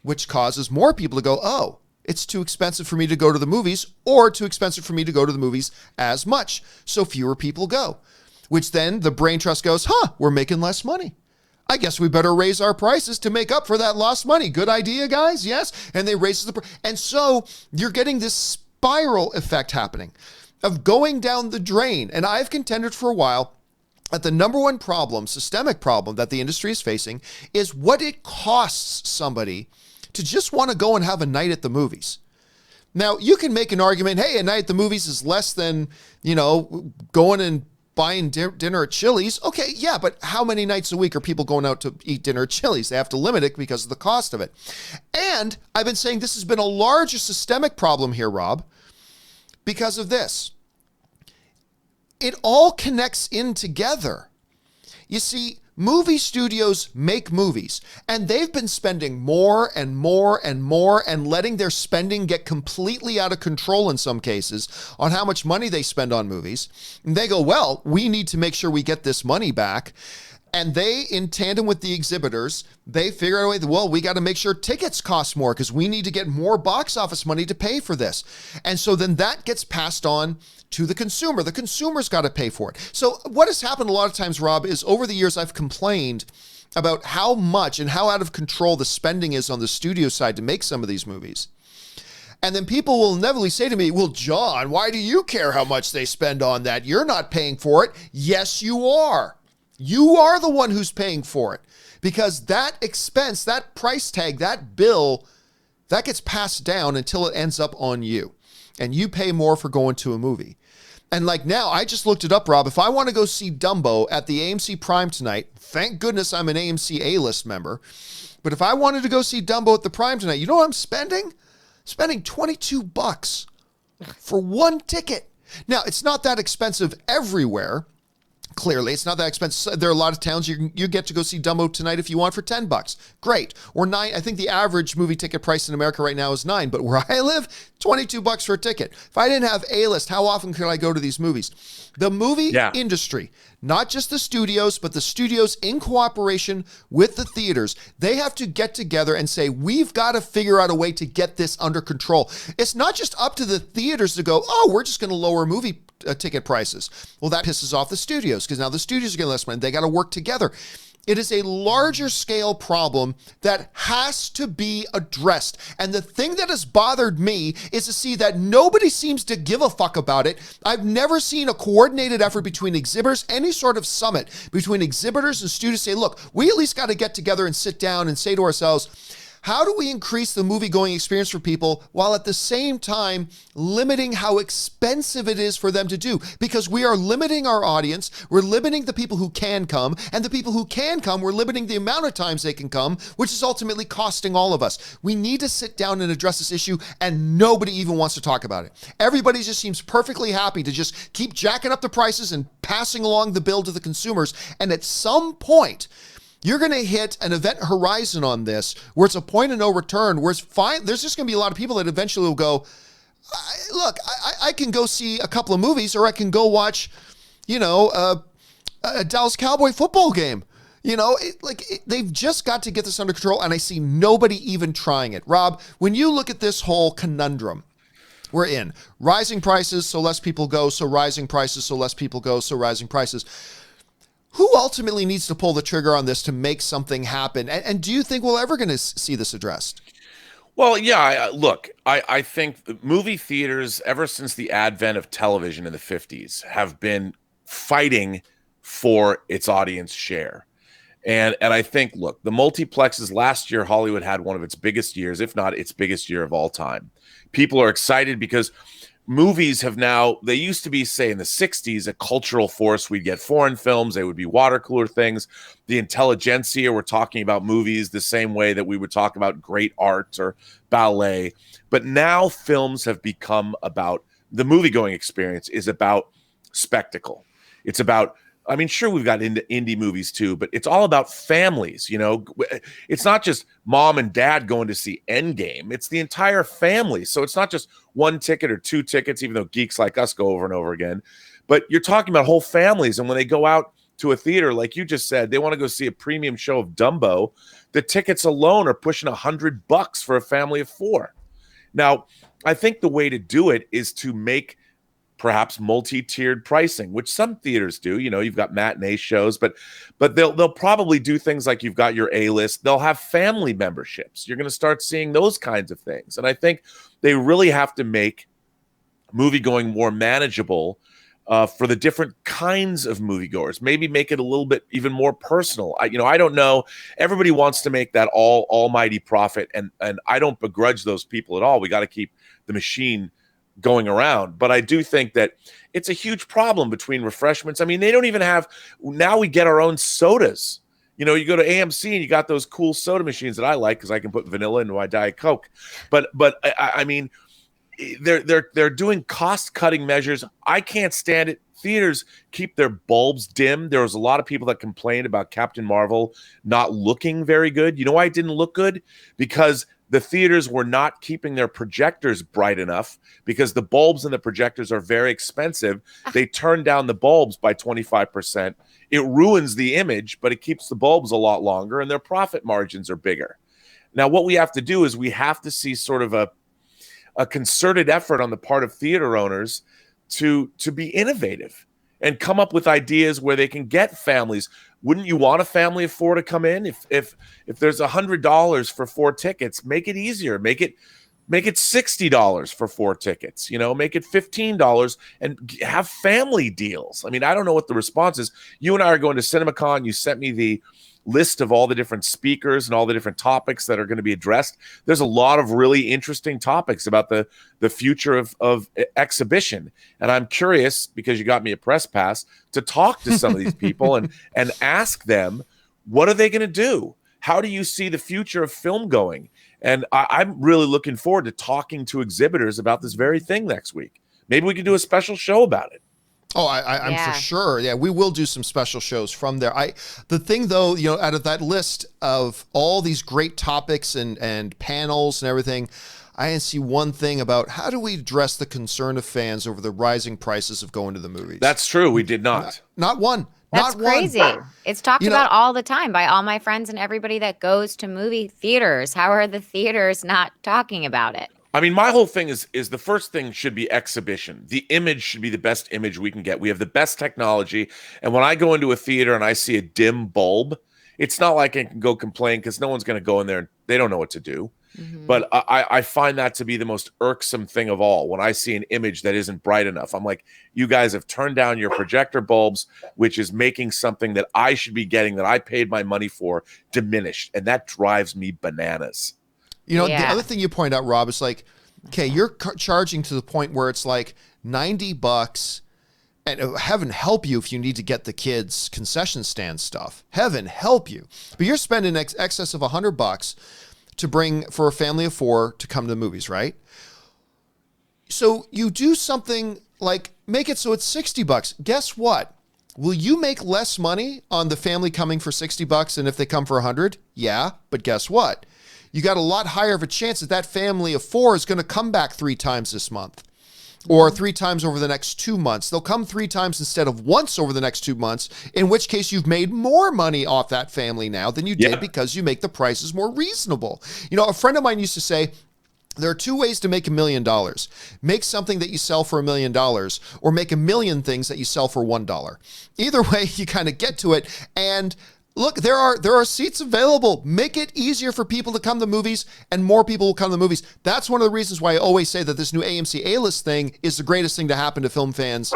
which causes more people to go, oh, it's too expensive for me to go to the movies, or too expensive for me to go to the movies as much. So fewer people go, which then the brain trust goes, we're making less money. I guess we better raise our prices to make up for that lost money. Good idea, guys? Yes. And they raise the price. And so you're getting this spiral effect happening of going down the drain. And I've contended for a while that the number one problem, systemic problem that the industry is facing is what it costs somebody to just want to go and have a night at the movies. Now, you can make an argument, hey, a night at the movies is less than, going and buying dinner at Chili's. Okay, yeah, but how many nights a week are people going out to eat dinner at Chili's? They have to limit it because of the cost of it. And I've been saying this has been a larger systemic problem here, Rob, because of this. It all connects in together. You see, movie studios make movies, and they've been spending more and more and more and letting their spending get completely out of control in some cases on how much money they spend on movies. And they go, well, we need to make sure we get this money back. And they, in tandem with the exhibitors, they figure out a way that, well, we got to make sure tickets cost more because we need to get more box office money to pay for this. And so then that gets passed on to the consumer. The consumer's got to pay for it. So what has happened a lot of times, Rob, is over the years I've complained about how much and how out of control the spending is on the studio side to make some of these movies. And then people will inevitably say to me, well, John, why do you care how much they spend on that? You're not paying for it. Yes, you are. You are the one who's paying for it, because that expense, that price tag, that bill, that gets passed down until it ends up on you, and you pay more for going to a movie. And like now, I just looked it up, Rob. If I want to go see Dumbo at the AMC Prime tonight, thank goodness I'm an AMC A-list member. But if I wanted to go see Dumbo at the Prime tonight, you know what I'm spending? Spending $22 for one ticket. Now, it's not that expensive everywhere. Clearly, it's not that expensive. There are a lot of towns you get to go see Dumbo tonight if you want for $10. Great. Or $9. I think the average movie ticket price in America right now is $9. But where I live, $22 for a ticket. If I didn't have A-list, how often could I go to these movies? The movie industry, not just the studios, but the studios in cooperation with the theaters, they have to get together and say, we've got to figure out a way to get this under control. It's not just up to the theaters to go, oh, we're just going to lower movie ticket prices. Well, that pisses off the studios because now the studios are getting less money. They got to work together. It is a larger scale problem that has to be addressed. And the thing that has bothered me is to see that nobody seems to give a fuck about it. I've never seen a coordinated effort between exhibitors, any sort of summit between exhibitors and studios say, look, we at least got to get together and sit down and say to ourselves, How do we increase the movie-going experience for people while at the same time limiting how expensive it is for them to do? Because we are limiting our audience, we're limiting the people who can come, and the people who can come, we're limiting the amount of times they can come, which is ultimately costing all of us. We need to sit down and address this issue, and nobody even wants to talk about it. Everybody just seems perfectly happy to just keep jacking up the prices and passing along the bill to the consumers. And at some point, you're going to hit an event horizon on this where it's a point of no return, where it's fine. There's just going to be a lot of people that eventually will go, look, I can go see a couple of movies, or I can go watch, a Dallas Cowboy football game. They've just got to get this under control, and I see nobody even trying it. Rob, when you look at this whole conundrum we're in, rising prices, so less people go, so rising prices, so less people go, so rising prices. Who ultimately needs to pull the trigger on this to make something happen? And do you think we're ever going to see this addressed? Well, yeah, I think movie theaters, ever since the advent of television in the 50s, have been fighting for its audience share. And I think, look, the multiplexes last year, Hollywood had one of its biggest years, if not its biggest year of all time. People are excited because movies have now, they used to be, say, in the 60s, a cultural force. We'd get foreign films. They would be water cooler things. The intelligentsia were talking about movies the same way that we would talk about great art or ballet. But now films have become about, the movie-going experience is about spectacle. It's about, I mean, sure, we've got indie movies too, but it's all about families. It's not just mom and dad going to see Endgame. It's the entire family. So it's not just one ticket or two tickets, even though geeks like us go over and over again. But you're talking about whole families. And when they go out to a theater, like you just said, they want to go see a premium show of Dumbo. The tickets alone are pushing $100 for a family of four. Now, I think the way to do it is to make perhaps multi-tiered pricing, which some theaters do. You've got matinee shows, but they'll probably do things like you've got your A-list. They'll have family memberships. You're going to start seeing those kinds of things. And I think they really have to make movie-going more manageable for the different kinds of moviegoers. Maybe make it a little bit even more personal. I don't know. Everybody wants to make that almighty profit, and I don't begrudge those people at all. We got to keep the machine going around. But I do think that it's a huge problem between refreshments. I mean, they don't even have, now we get our own sodas. You go to AMC and you got those cool soda machines that I like because I can put vanilla into my Diet Coke. But I mean, they're doing cost-cutting measures. I can't stand it. Theaters keep their bulbs dim. There was a lot of people that complained about Captain Marvel not looking very good. You know why it didn't look good? Because the theaters were not keeping their projectors bright enough, because the bulbs in the projectors are very expensive. They turn down the bulbs by 25%. It ruins the image, but it keeps the bulbs a lot longer, and their profit margins are bigger. Now, what we have to do is we have to see sort of a concerted effort on the part of theater owners to be innovative and come up with ideas where they can get families. Wouldn't you want a family of four to come in? If there's $100 for 4 tickets, make it easier. Make it $60 for 4 tickets. Make it $15 and have family deals. I mean, I don't know what the response is. You and I are going to CinemaCon. You sent me the list of all the different speakers and all the different topics that are going to be addressed. There's a lot of really interesting topics about the future of exhibition. And I'm curious, because you got me a press pass, to talk to some of these people and ask them, what are they going to do? How do you see the future of film going? And I'm really looking forward to talking to exhibitors about this very thing next week. Maybe we could do a special show about it. Oh, I'm for sure. Yeah, we will do some special shows from there. The thing though, out of that list of all these great topics and panels and everything, I didn't see one thing about how do we address the concern of fans over the rising prices of going to the movies. That's true. We did not. Not one. That's crazy. It's talked about all the time by all my friends and everybody that goes to movie theaters. How are the theaters not talking about it? I mean, my whole thing is the first thing should be exhibition. The image should be the best image we can get. We have the best technology. And when I go into a theater and I see a dim bulb, it's not like I can go complain, because no one's going to go in there and they don't know what to do. Mm-hmm. But I find that to be the most irksome thing of all. When I see an image that isn't bright enough, I'm like, you guys have turned down your projector bulbs, which is making something that I should be getting, that I paid my money for, diminished. And that drives me bananas. You know, the Yeah. other thing you point out, Rob, is like, okay, you're charging to the point where it's like $90, and heaven help you if you need to get the kids concession stand stuff. Heaven help you. But you're spending excess of $100 to bring for a family of 4 to come to the movies, right? So you do something like make it so it's $60. Guess what? Will you make less money on the family coming for $60 than if they come for 100? Yeah, but guess what? You got a lot higher of a chance that that family of 4 is going to come back 3 times this month, or 3 times over the next 2 months. They'll come 3 times instead of once over the next 2 months, in which case you've made more money off that family now than you did because you make the prices more reasonable. You know, a friend of mine used to say, there are 2 ways to make $1 million. Make something that you sell for $1 million, or make 1 million things that you sell for $1. Either way, you kind of get to it. And look, there are seats available. Make it easier for people to come to movies, and more people will come to the movies. That's one of the reasons why I always say that this new AMC A-list thing is the greatest thing to happen to film fans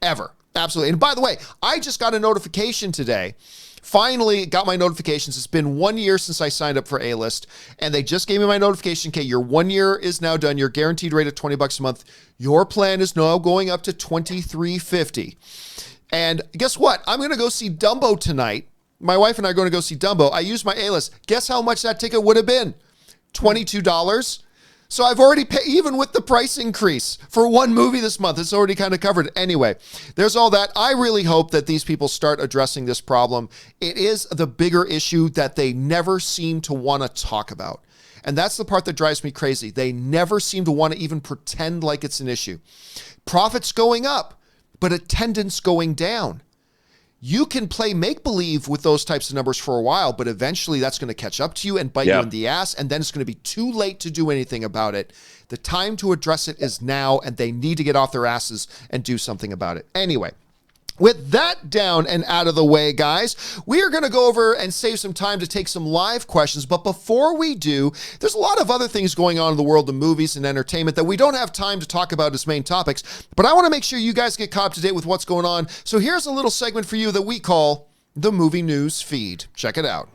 ever. Absolutely. And by the way, I just got a notification today. Finally got my notifications. It's been 1 year since I signed up for A-List, and they just gave me my notification. Okay, your 1 year is now done. Your guaranteed rate of $20 a month. Your plan is now going up to $23.50. And guess what? I'm going to go see Dumbo tonight. My wife and I are going to go see Dumbo. I used my A-List. Guess how much that ticket would have been? $22. So I've already paid, even with the price increase for one movie this month, it's already kind of covered. Anyway, there's all that. I really hope that these people start addressing this problem. It is the bigger issue that they never seem to want to talk about. And that's the part that drives me crazy. They never seem to want to even pretend like it's an issue. Profits going up, but attendance going down. You can play make-believe with those types of numbers for a while, but eventually that's going to catch up to you and bite you in the ass, and then it's going to be too late to do anything about it. The time to address it is now, and they need to get off their asses and do something about it. Anyway, with that down and out of the way, guys, we are going to go over and save some time to take some live questions. But before we do, there's a lot of other things going on in the world of movies and entertainment that we don't have time to talk about as main topics. But I want to make sure you guys get caught up to date with what's going on. So here's a little segment for you that we call the Movie News Feed. Check it out.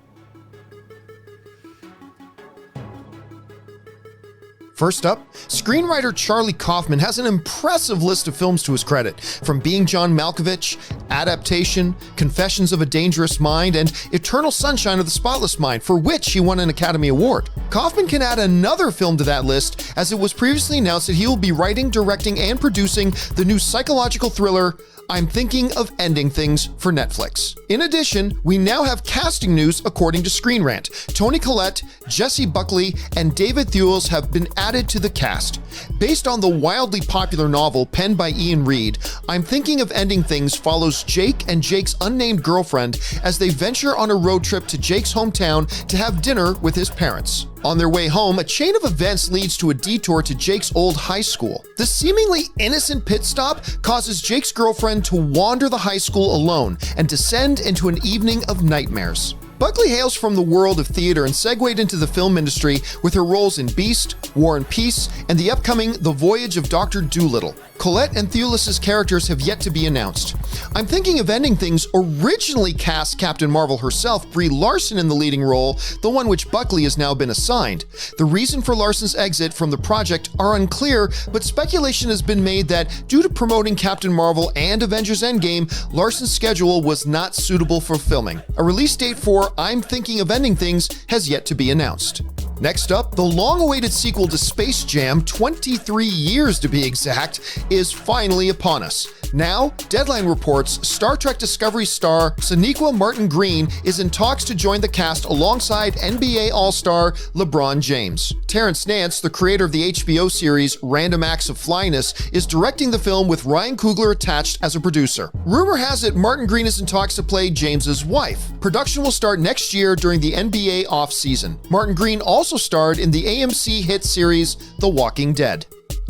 First up, screenwriter Charlie Kaufman has an impressive list of films to his credit, from Being John Malkovich, Adaptation, Confessions of a Dangerous Mind, and Eternal Sunshine of the Spotless Mind, for which he won an Academy Award. Kaufman can add another film to that list, as it was previously announced that he will be writing, directing, and producing the new psychological thriller I'm Thinking of Ending Things for Netflix. In addition, we now have casting news according to Screen Rant. Toni Collette, Jessie Buckley, and David Thewlis have been added to the cast. Based on the wildly popular novel penned by Ian Reid, I'm Thinking of Ending Things follows Jake and Jake's unnamed girlfriend as they venture on a road trip to Jake's hometown to have dinner with his parents. On their way home, a chain of events leads to a detour to Jake's old high school. The seemingly innocent pit stop causes Jake's girlfriend to wander the high school alone and descend into an evening of nightmares. Buckley hails from the world of theater and segued into the film industry with her roles in Beast, War and Peace, and the upcoming The Voyage of Dr. Dolittle. Collette and Thewlis' characters have yet to be announced. I'm Thinking of Ending Things originally cast Captain Marvel herself, Brie Larson, in the leading role, the one which Buckley has now been assigned. The reason for Larson's exit from the project are unclear, but speculation has been made that due to promoting Captain Marvel and Avengers Endgame, Larson's schedule was not suitable for filming. A release date for I'm Thinking of Ending Things has yet to be announced. Next up, the long-awaited sequel to Space Jam, 23 years to be exact, is finally upon us. Now, Deadline reports Star Trek Discovery star Sonequa Martin-Green is in talks to join the cast alongside NBA All-Star LeBron James. Terrence Nance, the creator of the HBO series Random Acts of Flyness, is directing the film with Ryan Coogler attached as a producer. Rumor has it Martin-Green is in talks to play James's wife. Production will start next year during the NBA off-season. Martin-Green also starred in the AMC hit series The Walking Dead.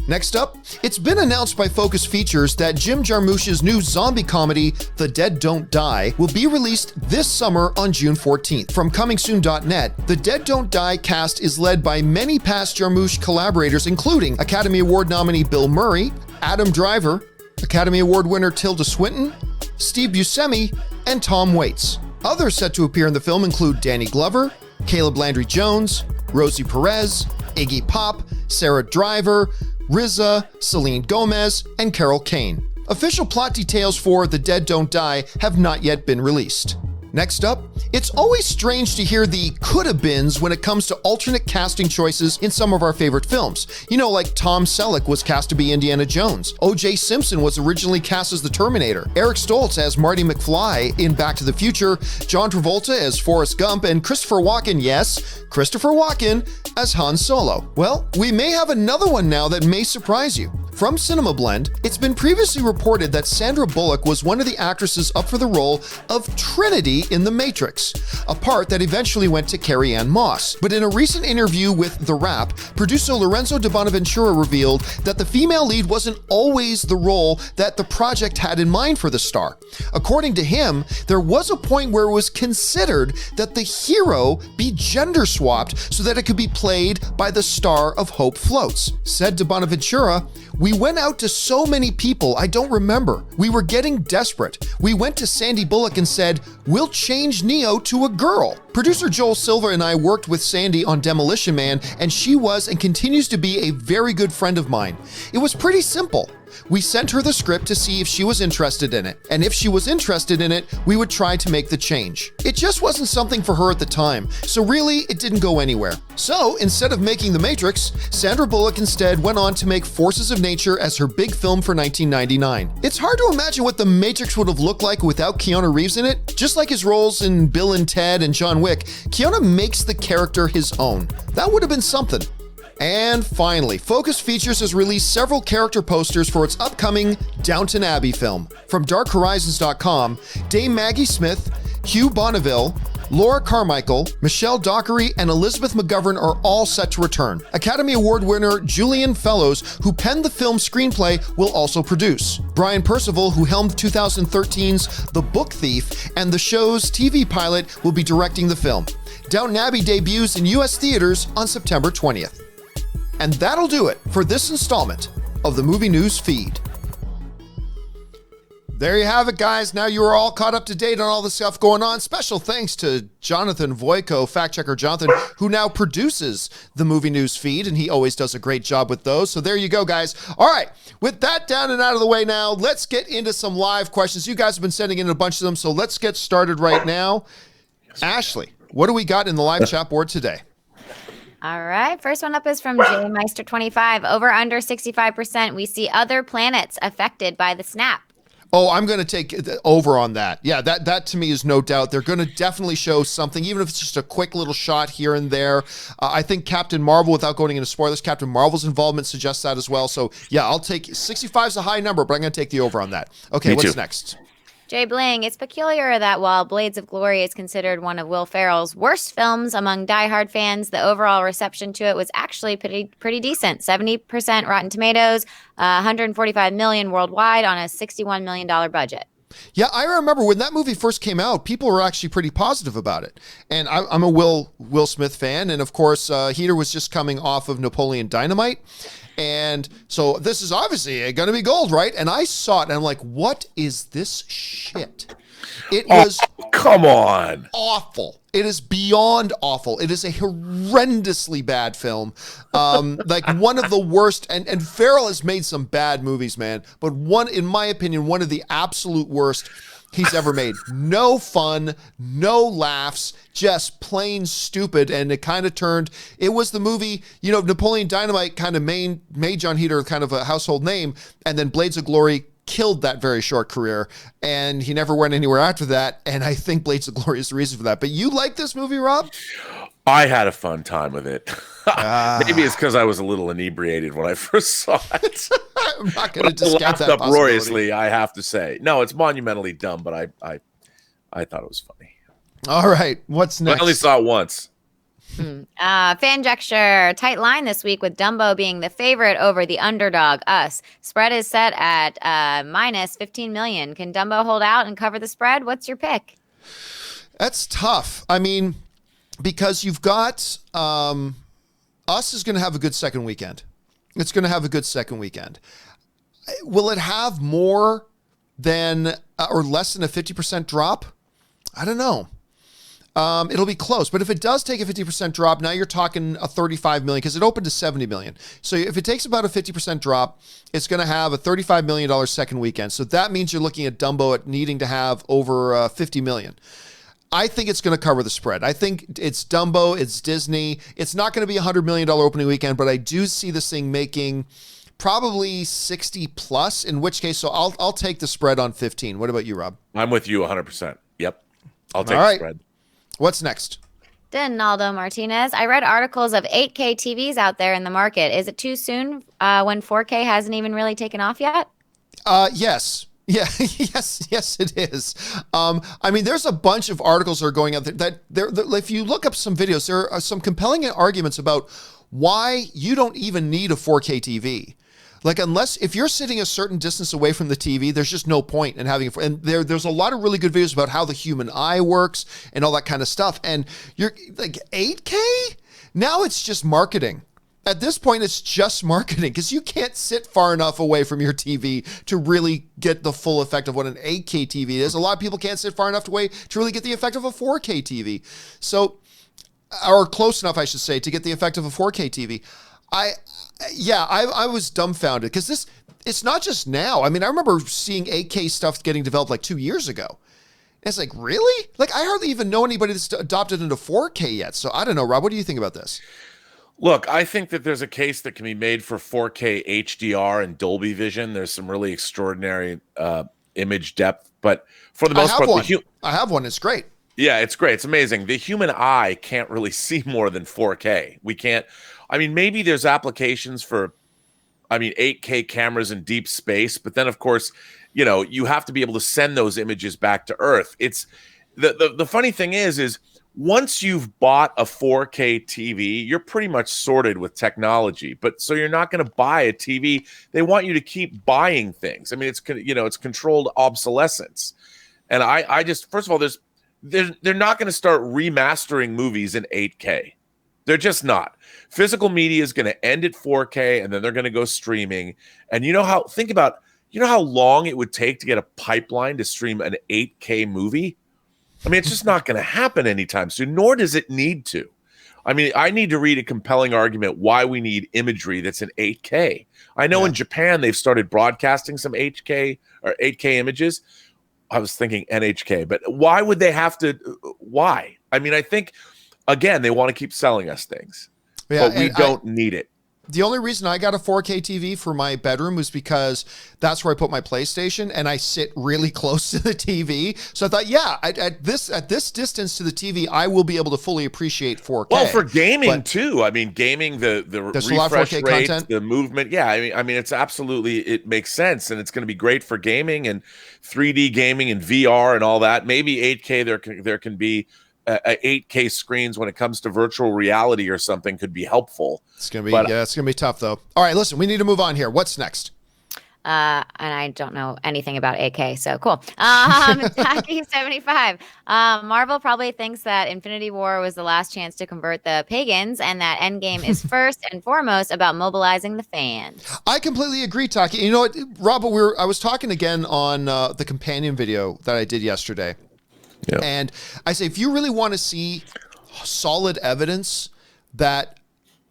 Next up, it's been announced by Focus Features that Jim Jarmusch's new zombie comedy, The Dead Don't Die, will be released this summer on June 14th. From ComingSoon.net, The Dead Don't Die cast is led by many past Jarmusch collaborators, including Academy Award nominee Bill Murray, Adam Driver, Academy Award winner Tilda Swinton, Steve Buscemi, and Tom Waits. Others set to appear in the film include Danny Glover, Caleb Landry Jones, Rosie Perez, Iggy Pop, Sarah Driver, RZA, Selene Gomez, and Carol Kane. Official plot details for The Dead Don't Die have not yet been released. Next up, it's always strange to hear the coulda-beens when it comes to alternate casting choices in some of our favorite films. You know, like Tom Selleck was cast to be Indiana Jones. O.J. Simpson was originally cast as the Terminator. Eric Stoltz as Marty McFly in Back to the Future. John Travolta as Forrest Gump. And Christopher Walken, yes, Christopher Walken as Han Solo. Well, we may have another one now that may surprise you. From Cinema Blend, it's been previously reported that Sandra Bullock was one of the actresses up for the role of Trinity in The Matrix, a part that eventually went to Carrie-Anne Moss. But in a recent interview with The Wrap, producer Lorenzo de Bonaventura revealed that the female lead wasn't always the role that the project had in mind for the star. According to him, there was a point where it was considered that the hero be gender swapped so that it could be played by the star of Hope Floats. Said de Bonaventura, "We went out to so many people I don't remember. We were getting desperate. We went to Sandy Bullock and said, we'll change Neo to a girl." Producer Joel Silver and I worked with Sandy on Demolition Man, and she was and continues to be a very good friend of mine. It was pretty simple. We sent her the script to see if she was interested in it, and if she was interested in it, we would try to make the change. It just wasn't something for her at the time, so really it didn't go anywhere. So instead of making The Matrix, Sandra Bullock instead went on to make Forces of Nature as her big film for 1999. It's hard to imagine what The Matrix would have looked like without Keanu Reeves in it. Just like his roles in Bill and Ted and John Wick, Keanu makes the character his own. That would have been something. And finally, Focus Features has released several character posters for its upcoming Downton Abbey film. From DarkHorizons.com, Dame Maggie Smith, Hugh Bonneville, Laura Carmichael, Michelle Dockery, and Elizabeth McGovern are all set to return. Academy Award winner Julian Fellows, who penned the film's screenplay, will also produce. Brian Percival, who helmed 2013's The Book Thief and the show's TV pilot, will be directing the film. Downton Abbey debuts in U.S. theaters on September 20th. And that'll do it for this installment of the Movie News Feed. There you have it, guys. Now you are all caught up to date on all the stuff going on. Special thanks to Jonathan Voico, fact checker Jonathan, who now produces the Movie News Feed, and he always does a great job with those. So there you go, guys. All right, with that down and out of the way now, let's get into some live questions. You guys have been sending in a bunch of them, so let's get started right now. Ashley, what do we got in the live chat board today? All right. First one up is from J Meister 25. Over under 65%. We see other planets affected by the snap. Oh, I'm going to take over on that. Yeah, that to me is no doubt. They're going to definitely show something, even if it's just a quick little shot here and there. I think Captain Marvel, without going into spoilers, Captain Marvel's involvement suggests that as well. So yeah, I'll take 65 is a high number, but I'm going to take the over on that. Okay, what's next? Jay Bling, it's peculiar that while Blades of Glory is considered one of Will Ferrell's worst films among diehard fans, the overall reception to it was actually pretty decent. 70% Rotten Tomatoes, 145 million worldwide on a $61 million budget. Yeah, I remember when that movie first came out, people were actually pretty positive about it. And I'm a Will Smith fan, and of course, Heater was just coming off of Napoleon Dynamite. And so this is obviously going to be gold, right? And I saw it and I'm like, what is this shit? It was come on, awful. It is beyond awful. It is a horrendously bad film. Like one of the worst, and Farrell has made some bad movies, man. But one, in my opinion, one of the absolute worst he's ever made. No fun, no laughs, just plain stupid. And it kind of turned, it was the movie, you know, Napoleon Dynamite kind of made John Heater kind of a household name. And then Blades of Glory killed that very short career. And he never went anywhere after that. And I think Blades of Glory is the reason for that. But you like this movie, Rob? I had a fun time with it. Maybe it's because I was a little inebriated when I first saw it. I'm not going to discount that uproariously, I have to say. No, it's monumentally dumb, but I thought it was funny. All right, what's next? I only saw it once. Fanjecture, tight line this week with Dumbo being the favorite over the underdog, Us. Spread is set at minus 15 million. Can Dumbo hold out and cover the spread? What's your pick? That's tough. I mean, because you've got Us is going to have a good second weekend. It's going to have a good second weekend. Will it have more than or less than a 50% drop? I don't know. It'll be close. But if it does take a 50% drop, now you're talking a 35 million because it opened to 70 million. So if it takes about a 50% drop, it's going to have a $35 million second weekend. So that means you're looking at Dumbo at needing to have over 50 million. I think it's going to cover the spread. I think it's Dumbo, it's Disney. It's not going to be a $100 million opening weekend, but I do see this thing making probably 60 plus, in which case, so I'll take the spread on 15. What about you, Rob? I'm with you 100%. Yep. I'll take All right. the spread. What's next? Donaldo Martinez. I read articles of 8K TVs out there in the market. Is it too soon when 4K hasn't even really taken off yet? Yes. Yeah, yes, it is. I mean, there's a bunch of articles that are going out there that if you look up some videos, there are some compelling arguments about why you don't even need a 4K TV. Like, if you're sitting a certain distance away from the TV, there's just no point in having it. And there's a lot of really good videos about how the human eye works and all that kind of stuff. And you're like 8K? Now it's just marketing. At this point, it's just marketing because you can't sit far enough away from your TV to really get the full effect of what an 8K TV is. A lot of people can't sit far enough away to really get the effect of a 4K TV. So, or close enough, I should say, to get the effect of a 4K TV. I was dumbfounded because it's not just now. I mean, I remember seeing 8K stuff getting developed like 2 years ago. And it's like, really? Like, I hardly even know anybody that's adopted into 4K yet. So I don't know, Rob, what do you think about this? Look, I think that there's a case that can be made for 4K HDR and Dolby Vision. There's some really extraordinary image depth, but for the most part, I have one. It's great. Yeah, it's great. It's amazing. The human eye can't really see more than 4K. We can't. I mean, maybe there's applications for, 8K cameras in deep space, but then of course, you have to be able to send those images back to Earth. It's the funny thing is once you've bought a 4K TV, you're pretty much sorted with technology. But so you're not going to buy a TV. They want you to keep buying things. I mean, it's controlled obsolescence. And I just, first of all, they're not going to start remastering movies in 8K. They're just not. Physical media is going to end at 4K, and then they're going to go streaming. And think about how long it would take to get a pipeline to stream an 8K movie? I mean, it's just not going to happen anytime soon, nor does it need to. I mean, I need to read a compelling argument why we need imagery that's in 8K. I know in Japan, they've started broadcasting some 8K or 8K images. I was thinking NHK, but why would they have to? Why? I mean, I think, again, they want to keep selling us things, but we don't need it. The only reason I got a 4K TV for my bedroom was because that's where I put my PlayStation, and I sit really close to the TV. So I thought, at this distance to the TV, I will be able to fully appreciate 4K. Well, for gaming too. I mean, gaming, the refresh rate, content. The movement. Yeah, I mean, it's absolutely, it makes sense, and it's going to be great for gaming and 3D gaming and VR and all that. Maybe 8K. There can be 8K screens when it comes to virtual reality or something could be helpful. It's gonna be it's gonna be tough though. All right, listen, we need to move on here. What's next? And I don't know anything about 8K, so cool. Tacky 75. Marvel probably thinks that Infinity War was the last chance to convert the pagans, and that Endgame is first and foremost about mobilizing the fans. I completely agree, Taki. You know what, Rob? I was talking again on the companion video that I did yesterday. Yep. And I say, if you really want to see solid evidence that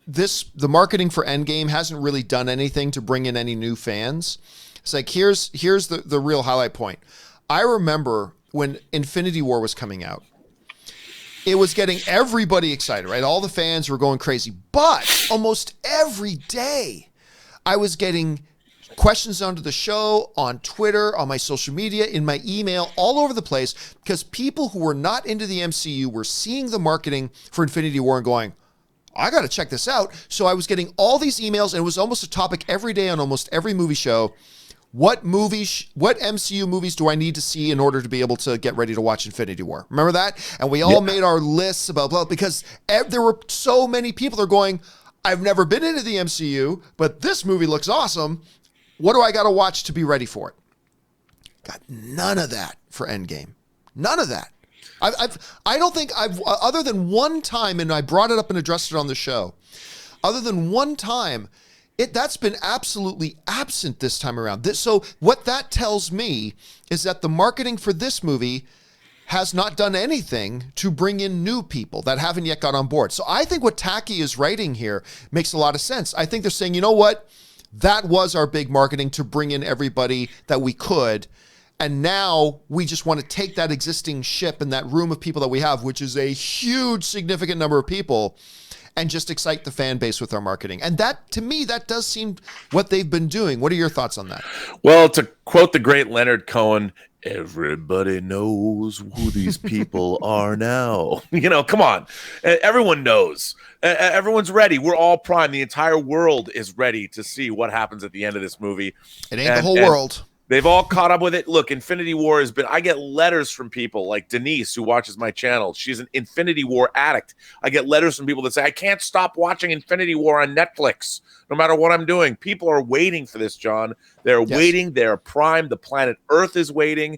the marketing for Endgame hasn't really done anything to bring in any new fans, it's like, here's the real highlight point. I remember when Infinity War was coming out, it was getting everybody excited, right? All the fans were going crazy, but almost every day I was getting questions onto the show, on Twitter, on my social media, in my email, all over the place, because people who were not into the MCU were seeing the marketing for Infinity War and going, I got to check this out. So I was getting all these emails, and it was almost a topic every day on almost every movie show. What MCU movies do I need to see in order to be able to get ready to watch Infinity War? Remember that? And we all made our lists about blah, because there were so many people that are going, I've never been into the MCU, but this movie looks awesome. What do I got to watch to be ready for it? Got none of that for Endgame. None of that. I don't think I've, other than one time, and I brought it up and addressed it on the show, other than one time, that's been absolutely absent this time around. So what that tells me is that the marketing for this movie has not done anything to bring in new people that haven't yet got on board. So I think what Taki is writing here makes a lot of sense. I think they're saying, you know what? That was our big marketing to bring in everybody that we could. And now we just want to take that existing ship and that room of people that we have, which is a huge, significant number of people, and just excite the fan base with our marketing. And that, to me, that does seem what they've been doing. What are your thoughts on that? Well, to quote the great Leonard Cohen, everybody knows who these people are now. Come on. Everyone knows. Everyone's ready. We're all primed. The entire world is ready to see what happens at the end of this movie. It ain't the whole world. They've all caught up with it. Look, Infinity War has been, I get letters from people like Denise, who watches my channel. She's an Infinity War addict. I get letters from people that say, I can't stop watching Infinity War on Netflix, no matter what I'm doing. People are waiting for this, John. They're waiting. They're primed. The planet Earth is waiting.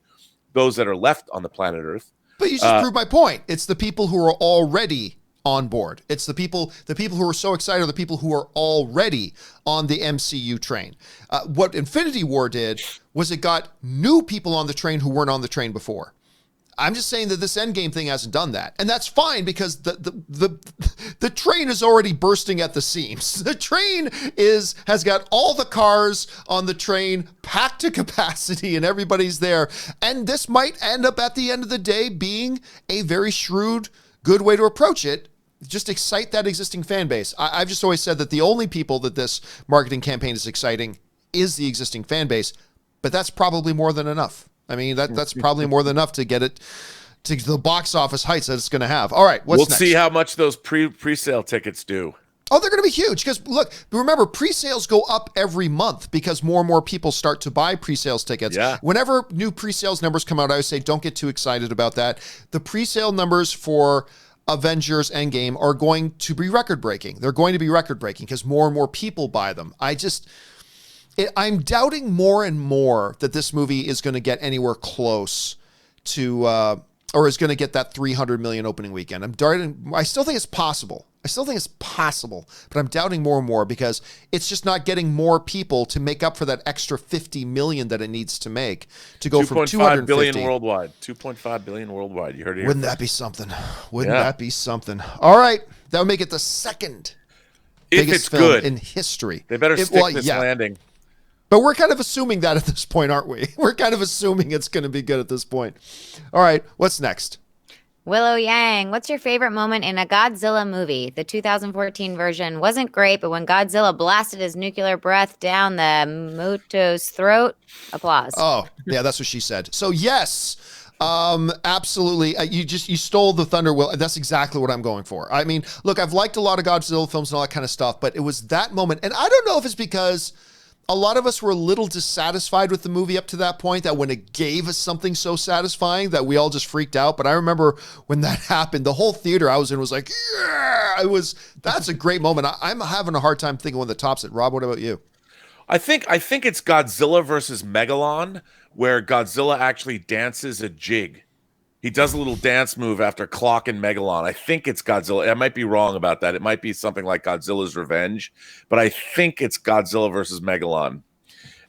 Those that are left on the planet Earth. But you just proved my point. It's the people who are already on board. It's the people who are so excited are the people who are already on the MCU train. What Infinity War did was it got new people on the train who weren't on the train before. I'm just saying that this Endgame thing hasn't done that. And that's fine because the train is already bursting at the seams. The train has got all the cars on the train packed to capacity and everybody's there. And this might end up at the end of the day being a very shrewd, good way to approach it. Just excite that existing fan base. I've just always said that the only people that this marketing campaign is exciting is the existing fan base, but that's probably more than enough. I mean, that's probably more than enough to get it to the box office heights that it's going to have. All right, what's next? We'll see how much those pre-sale tickets do. Oh, they're going to be huge because, look, remember, pre-sales go up every month because more and more people start to buy pre-sales tickets. Yeah. Whenever new pre-sales numbers come out, I always say don't get too excited about that. The pre-sale numbers for Avengers Endgame are going to be record-breaking. They're going to be record-breaking because more and more people buy them. I'm doubting more and more that this movie is going to get anywhere close to, or is going to get that 300 million opening weekend. I still think it's possible. But I'm doubting more and more because it's just not getting more people to make up for that extra 50 million that it needs to make to go from 250 billion worldwide. 2.5 billion worldwide. You heard it here. Wouldn't that be something? That be something? All right, that would make it the second biggest film in history. They better stick this landing. But we're kind of assuming that at this point, aren't we? We're kind of assuming it's going to be good at this point. All right, what's next? Willow Yang, what's your favorite moment in a Godzilla movie? The 2014 version wasn't great, but when Godzilla blasted his nuclear breath down the Muto's throat, applause. Oh, yeah, that's what she said. So yes, absolutely. You stole the thunder, Will. That's exactly what I'm going for. I mean, look, I've liked a lot of Godzilla films and all that kind of stuff, but it was that moment. And I don't know if it's because a lot of us were a little dissatisfied with the movie up to that point, that when it gave us something so satisfying that we all just freaked out. But I remember when that happened, the whole theater I was in was like, yeah, that's a great moment. I'm having a hard time thinking when the tops it. Rob, what about you? I think it's Godzilla versus Megalon, where Godzilla actually dances a jig. He does a little dance move after clocking Megalon. I think it's Godzilla. I might be wrong about that. It might be something like Godzilla's Revenge, but I think it's Godzilla versus Megalon.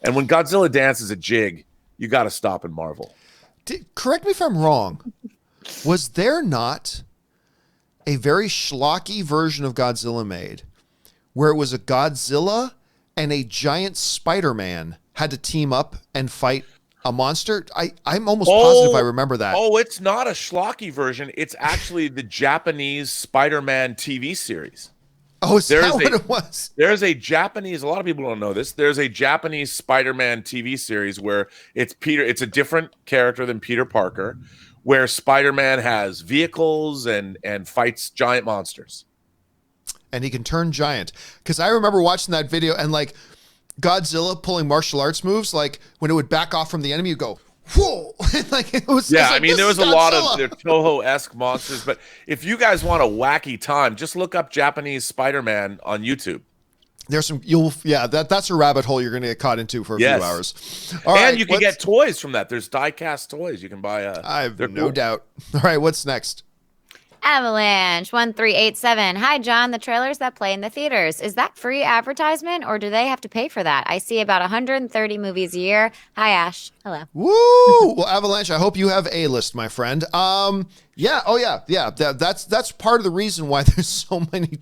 And when Godzilla dances a jig, you got to stop and marvel. Correct me if I'm wrong. Was there not a very schlocky version of Godzilla made where it was a Godzilla and a giant Spider-Man had to team up and fight a monster? I'm almost positive I remember that. Oh, it's not a schlocky version. It's actually the Japanese Spider-Man TV series. Oh, is that what it was? There's a Japanese, a lot of people don't know this. There's a Japanese Spider-Man TV series where it's a different character than Peter Parker, where Spider-Man has vehicles and fights giant monsters. And he can turn giant. Because I remember watching that video and like Godzilla pulling martial arts moves, like when it would back off from the enemy, you go, whoa. Like it was. Yeah, like, I mean, there was a lot of Toho-esque monsters, but if you guys want a wacky time, just look up Japanese Spider-Man on YouTube. There's some, that's a rabbit hole you're going to get caught into for a few hours. All and right, you can get toys from that. There's die-cast toys you can buy. I have no doubt. All right, what's next? Avalanche 1387. Hi, John. The trailers that play in the theaters, is that free advertisement or do they have to pay for that? I see about 130 movies a year. Hi, Ash. Hello. Woo! Well, Avalanche, I hope you have A-list, my friend. Yeah. Oh, yeah. Yeah. That's part of the reason why there's so many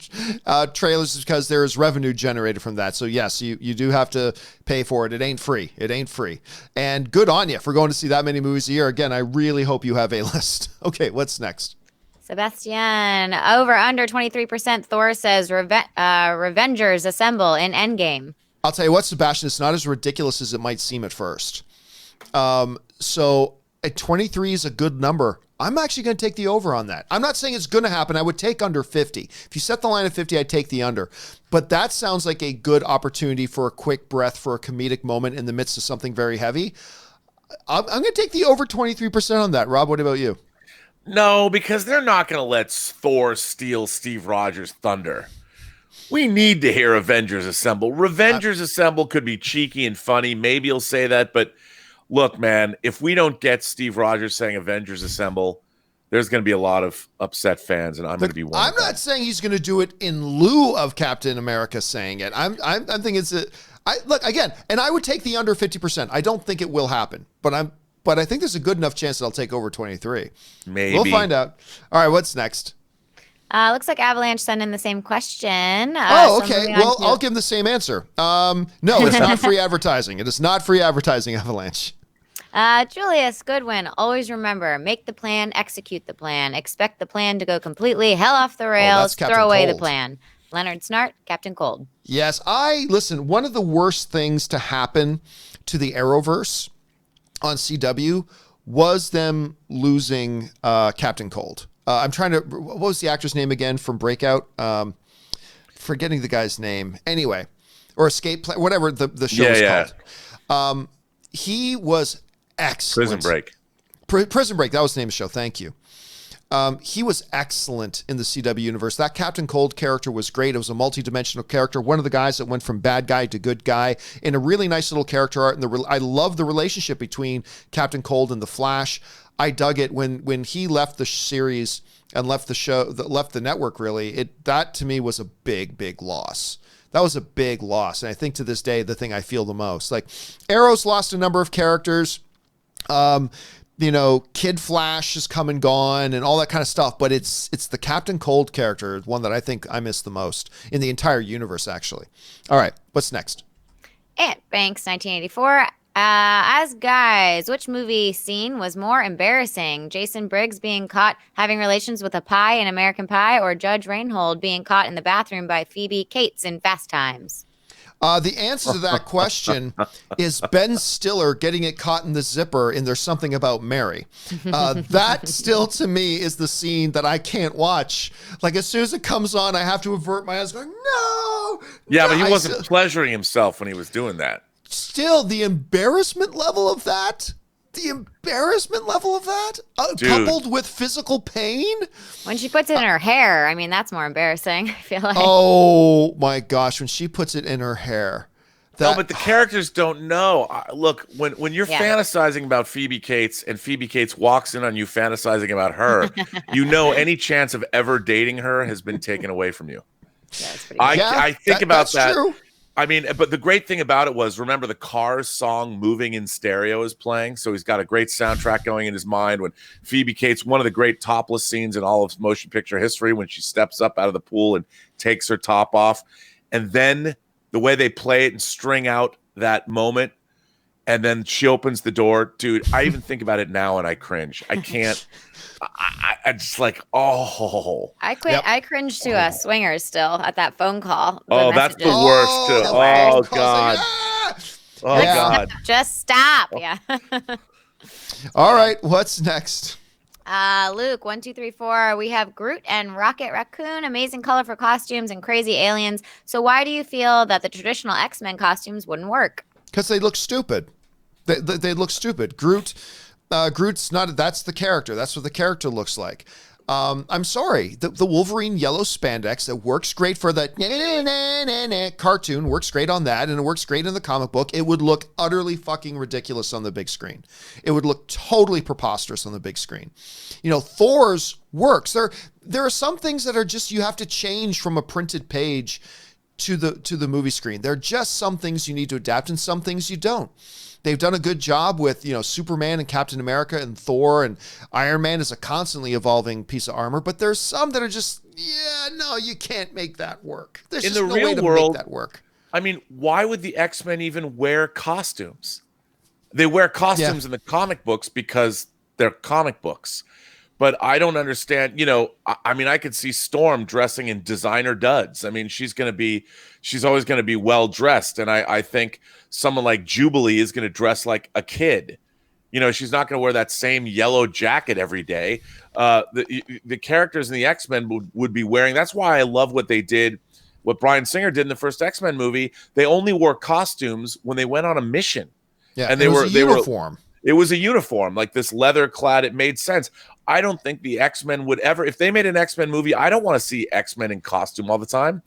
trailers is because there is revenue generated from that. So, yes, you do have to pay for it. It ain't free. It ain't free. And good on you for going to see that many movies a year. Again, I really hope you have A-list. Okay, what's next? Sebastian, over under 23%. Thor says Revengers assemble in Endgame. I'll tell you what, Sebastian, it's not as ridiculous as it might seem at first. So at 23 is a good number. I'm actually going to take the over on that. I'm not saying it's going to happen. I would take under 50. If you set the line at 50, I'd take the under. But that sounds like a good opportunity for a quick breath, for a comedic moment in the midst of something very heavy. I'm going to take the over 23% on that. Rob, what about you? No, because they're not going to let Thor steal Steve Rogers' thunder. We need to hear Avengers Assemble. Revengers Assemble could be cheeky and funny. Maybe you'll say that, but look, man, if we don't get Steve Rogers saying Avengers Assemble, there's going to be a lot of upset fans, and I'm going to be one. I'm not saying he's going to do it in lieu of Captain America saying it. I'm thinking it's look again, and I would take the under 50%. I don't think it will happen, but I think there's a good enough chance that I'll take over 23. Maybe. We'll find out. All right, what's next? Looks like Avalanche sent in the same question. Okay. Well, I'll give him the same answer. No, it's not free advertising. It is not free advertising, Avalanche. Julius Goodwin, always remember, make the plan, execute the plan, expect the plan to go completely hell off the rails, throw away the plan. Leonard Snart, Captain Cold. Yes, listen, one of the worst things to happen to the Arrowverse on CW was them losing Captain Cold. I'm trying to, what was the actor's name again from Breakout? Forgetting the guy's name. Anyway, or Escape Plan, whatever the show is called. He was excellent. Prison Break. Prison Break, that was the name of the show. Thank you. He was excellent in the CW universe. That Captain Cold character was great. It was a multi-dimensional character. One of the guys that went from bad guy to good guy in a really nice little character art. And I love the relationship between Captain Cold and the Flash. I dug it when he left the series and left the show, left the network. Really, that to me was a big loss. That was a big loss, and I think to this day the thing I feel the most. Like Arrow's lost a number of characters. Kid Flash has come and gone and all that kind of stuff, but it's the Captain Cold character, one that I think I miss the most in the entire universe, actually. All right, what's next? Ant Banks, 1984. As guys, which movie scene was more embarrassing? Jason Briggs being caught having relations with a pie in American Pie, or Judge Reinhold being caught in the bathroom by Phoebe Cates in Fast Times? The answer to that question is Ben Stiller getting it caught in the zipper in There's Something About Mary. That still, to me, is the scene that I can't watch. Like, as soon as it comes on, I have to avert my eyes going, no! Yeah, but he wasn't pleasuring himself when he was doing that. Still, the embarrassment level of that? Coupled with physical pain? When she puts it in her hair, I mean, that's more embarrassing, I feel like. Oh, my gosh, when she puts it in her hair. No, but the characters don't know. Look, when you're fantasizing about Phoebe Cates and Phoebe Cates walks in on you fantasizing about her, any chance of ever dating her has been taken away from you. Yeah, that's pretty good. I think about that. True. I mean, but the great thing about it was, remember the Cars song Moving in Stereo is playing? So he's got a great soundtrack going in his mind when Phoebe Cates, one of the great topless scenes in all of motion picture history, when she steps up out of the pool and takes her top off. And then the way they play it and string out that moment, and then she opens the door. Dude, I even think about it now and I cringe. I can't. I just like, oh. I quit. Yep. I cringe to Swingers still at that phone call. That's the worst too. Oh God. Oh God. Just stop. Yeah. All right. What's next? Luke, 1, 2, 3, 4. We have Groot and Rocket Raccoon. Amazing, colorful costumes and crazy aliens. So why do you feel that the traditional X-Men costumes wouldn't work? Because they look stupid. They look stupid. Groot's not. That's the character. That's what the character looks like. I'm sorry, the Wolverine yellow spandex that works great for the cartoon, works great on that, and it works great in the comic book. It would look utterly fucking ridiculous on the big screen. It would look totally preposterous on the big screen. Thor's works. There are some things that are just, you have to change from a printed page to the movie screen. There are just some things you need to adapt and some things you don't. They've done a good job with, Superman and Captain America and Thor, and Iron Man is a constantly evolving piece of armor, but there's some that are just, no, you can't make that work. There's in just the no real way to world, make that work. I mean, why would the X-Men even wear costumes? They wear costumes in the comic books because they're comic books. But I don't understand, I mean, I could see Storm dressing in designer duds. I mean, she's always going to be well dressed. And I think someone like Jubilee is going to dress like a kid. She's not going to wear that same yellow jacket every day. The characters in the X-Men would be wearing. That's why I love what they did, what Bryan Singer did in the first X-Men movie. They only wore costumes when they went on a mission. Yeah, and it was a uniform. It was a uniform, like this leather clad. It made sense. I don't think the X-Men would ever, if they made an X-Men movie, I don't want to see X-Men in costume all the time.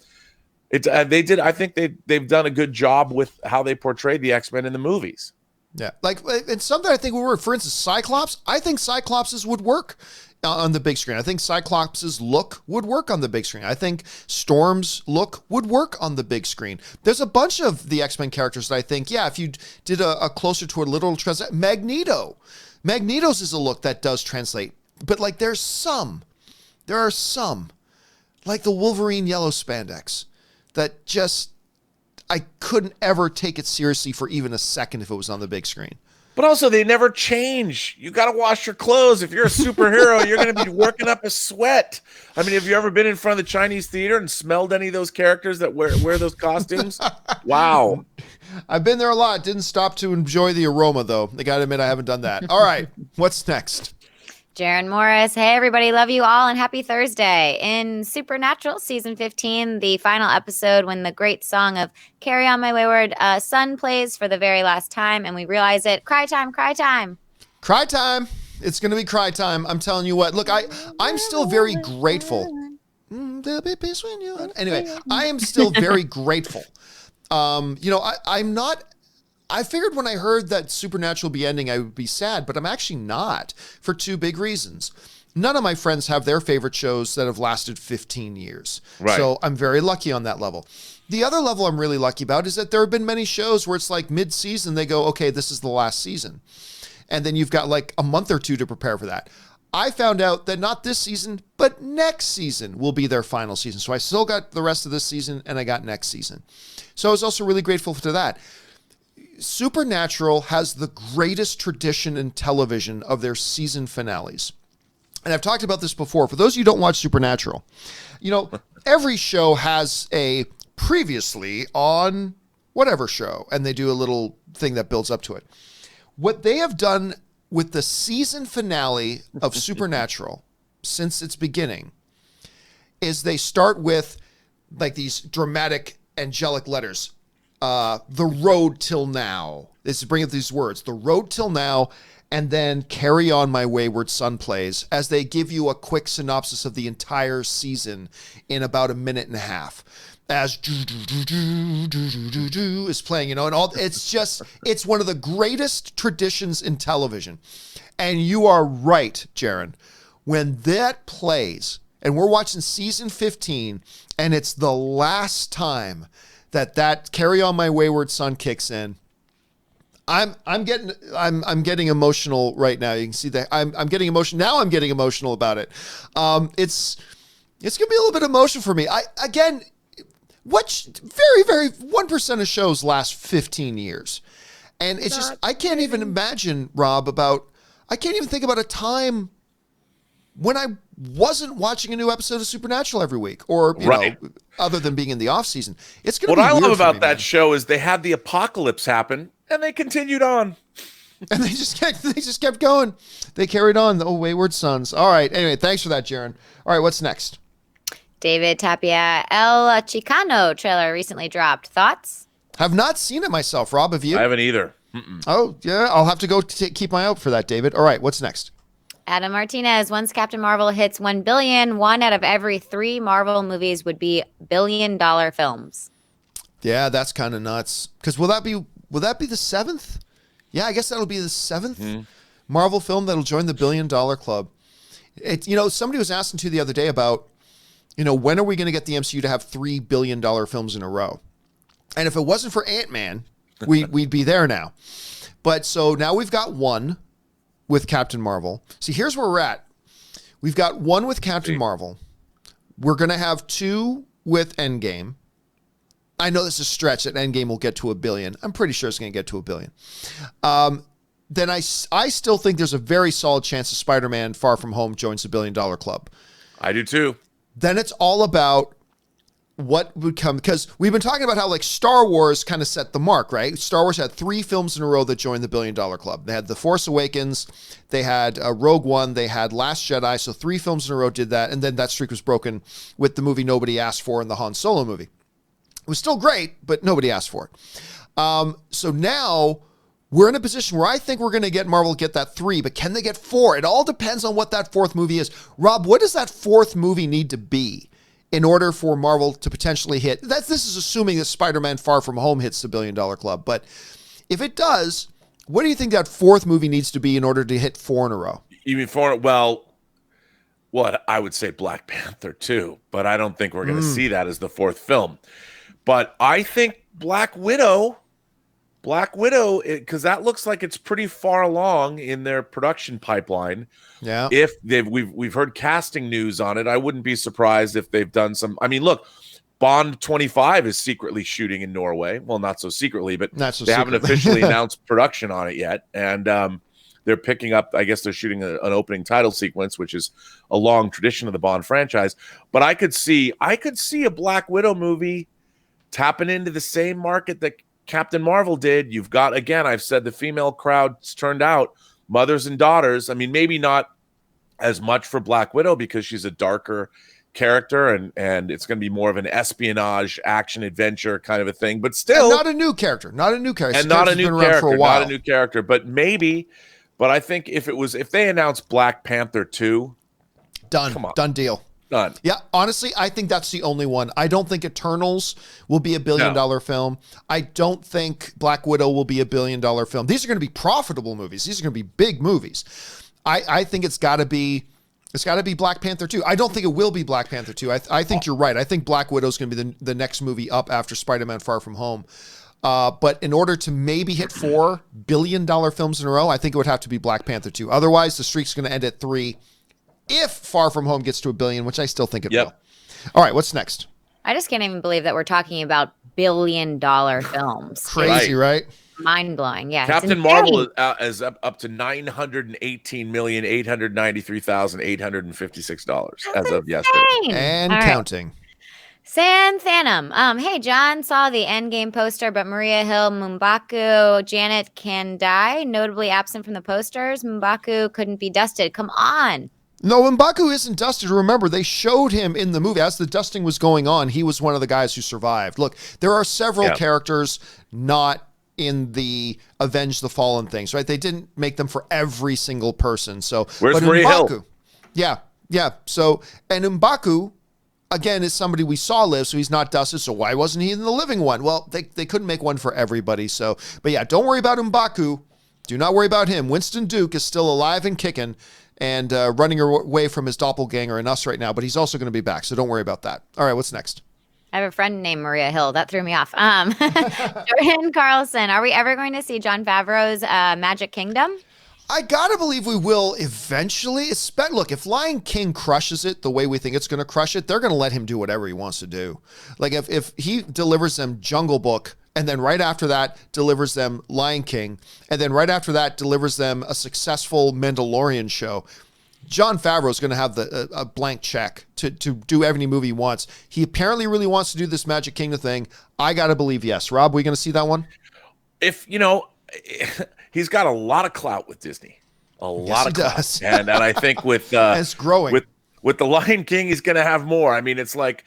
They did. I think they've done a good job with how they portrayed the X-Men in the movies. Yeah, it's something I think would work. For instance, Cyclops. I think Cyclops's would work on the big screen. I think Cyclops's look would work on the big screen. I think Storm's look would work on the big screen. There's a bunch of the X-Men characters that I think, if you did a closer to a literal translation, Magneto's is a look that does translate. But there are some, like the Wolverine yellow spandex, that just, I couldn't ever take it seriously for even a second if it was on the big screen. But also, they never change. You got to wash your clothes. If you're a superhero, you're going to be working up a sweat. I mean, have you ever been in front of the Chinese theater and smelled any of those characters that wear those costumes? Wow. I've been there a lot. Didn't stop to enjoy the aroma, though. I got to admit, I haven't done that. All right. What's next? Jaron Morris. Hey, everybody. Love you all and happy Thursday. In Supernatural season 15, the final episode, when the great song of Carry On My Wayward Son plays for the very last time and we realize it, cry time, cry time. Cry time. It's going to be cry time. I'm telling you what. Look, I'm still very grateful. There'll be peace when you... Anyway, I am still very grateful. I'm not... I figured when I heard that Supernatural be ending, I would be sad, but I'm actually not, for two big reasons. None of my friends have their favorite shows that have lasted 15 years. Right. So I'm very lucky on that level. The other level I'm really lucky about is that there have been many shows where it's like mid-season, they go, okay, this is the last season. And then you've got like a month or two to prepare for that. I found out that not this season, but next season will be their final season. So I still got the rest of this season and I got next season. So I was also really grateful to that. Supernatural has the greatest tradition in television of their season finales. And I've talked about this before. For those of you who don't watch Supernatural, every show has a previously on whatever show, and they do a little thing that builds up to it. What they have done with the season finale of Supernatural since its beginning is they start with like these dramatic angelic letters. The road till now. This is bringing up these words. The road till now, and then Carry On My Wayward Son plays as they give you a quick synopsis of the entire season in about a minute and a half. As is playing, and all it's one of the greatest traditions in television. And you are right, Jaron. When that plays, and we're watching season 15, and it's the last time that Carry On My Wayward Son kicks in, I'm getting emotional right now. You can see that I'm getting emotional. Now I'm getting emotional about it. It's gonna be a little bit emotional for me. Very, very 1% of shows last 15 years. And it's just, I can't even imagine, Rob, I can't even think about a time when I wasn't watching a new episode of Supernatural every week, or other than being in the off season. It's going to be what I weird love for about me, that man. show is they had the apocalypse happen and they continued on. And they just kept going. They carried on. The Wayward Sons. All right. Anyway, thanks for that, Jaron. All right, what's next? David Tapia, El Chicano trailer recently dropped. Thoughts? Have not seen it myself. Rob, have you? I haven't either. Mm-mm. Oh, yeah. I'll have to go keep my eye out for that, David. All right, what's next? Adam Martinez, once Captain Marvel hits 1 billion, one out of every 3 Marvel movies would be billion-dollar films. Yeah, that's kind of nuts. Because will that be the 7th? Yeah, I guess that'll be the 7th Marvel film that'll join the billion-dollar club. Somebody was asking too the other day about, when are we going to get the MCU to have $3 billion films in a row? And if it wasn't for Ant-Man, we'd be there now. But so now we've got one with Captain Marvel. See, here's where we're at. We've got one with Captain Marvel. We're going to have 2 with Endgame. I know this is a stretch that Endgame will get to $1 billion. I'm pretty sure it's going to get to $1 billion. Then I still think there's a very solid chance that Spider-Man Far From Home joins the $1 billion club. I do too. Then it's all about what would come, because we've been talking about how like Star Wars kind of set the mark, right? Star Wars had 3 films in a row that joined the $1 billion club. They had The Force Awakens, they had Rogue One, they had Last Jedi. So 3 films in a row did that. And then that streak was broken with the movie nobody asked for in the Han Solo movie. It was still great, but nobody asked for it. So now we're in a position where I think we're going to get Marvel get that 3, but can they get 4? It all depends on what that 4th movie is. Rob, what does that 4th movie need to be in order for Marvel to potentially hit? This is assuming that Spider-Man Far From Home hits the $1 billion club. But if it does, what do you think that 4th movie needs to be in order to hit 4 in a row? You mean 4? Well, what I would say Black Panther 2, but I don't think we're going to see that as the 4th film. But I think Black Widow, because that looks like it's pretty far along in their production pipeline. Yeah. If we've heard casting news on it, I wouldn't be surprised if they've done some. I mean, look, Bond 25 is secretly shooting in Norway. Well, not so secretly, but they haven't officially announced production on it yet. And they're picking up, I guess they're shooting an opening title sequence, which is a long tradition of the Bond franchise. But I could see a Black Widow movie tapping into the same market that Captain Marvel did. You've got, again, I've said the female crowd's turned out, mothers and daughters. I mean, maybe not as much for Black Widow because she's a darker character and it's going to be more of an espionage, action, adventure kind of a thing, but still. And not a new character. But maybe, but I think if they announced Black Panther 2, done deal. Done. Yeah, honestly, I think that's the only one. I don't think Eternals will be a $1 billion film. I don't think Black Widow will be a $1 billion film. These are going to be profitable movies. These are going to be big movies. I think it's got to be Black Panther 2. I don't think it will be Black Panther 2. I think you're right. I think Black Widow is going to be the next movie up after Spider-Man Far From Home. But in order to maybe hit $4 billion films in a row, I think it would have to be Black Panther 2. Otherwise, the streak's going to end at 3. If Far From Home gets to $1 billion, which I still think it will. All right, what's next? I just can't even believe that we're talking about billion-dollar films. Crazy, right? Mind-blowing, yeah. Captain Marvel is up to $918,893,856 as of yesterday. And counting. San Thanem. Hey, John saw the Endgame poster, but Maria Hill, M'Baku, Janet Kandai, notably absent from the posters. M'Baku couldn't be dusted. Come on. No, M'Baku isn't dusted. Remember, they showed him in the movie. As the dusting was going on, he was one of the guys who survived. Look, there are several characters not in the Avenge the Fallen things, right? They didn't make them for every single person. So, where's Maria Hill? Yeah. So, and M'Baku, again, is somebody we saw live, so he's not dusted. So why wasn't he in the living one? Well, they couldn't make one for everybody. So, but yeah, don't worry about M'Baku. Do not worry about him. Winston Duke is still alive and kicking and running away from his doppelganger and us right now, but he's also going to be back, so don't worry about that. All right, what's next? I have a friend named Maria Hill. That threw me off. Jordan Carlson, are we ever going to see Jon Favreau's Magic Kingdom? I gotta believe we will eventually. Look, if Lion King crushes it the way we think it's going to crush it, they're going to let him do whatever he wants to do. Like if he delivers them Jungle Book, and then right after that delivers them Lion King, and then right after that delivers them a successful Mandalorian show, Jon Favreau is going to have a blank check to do every movie he wants. He apparently really wants to do this Magic Kingdom thing. I got to believe yes. Rob, we going to see that one? He's got a lot of clout with Disney. A lot of clout. Does. And I think with it's growing. With the Lion King, he's going to have more. I mean, it's like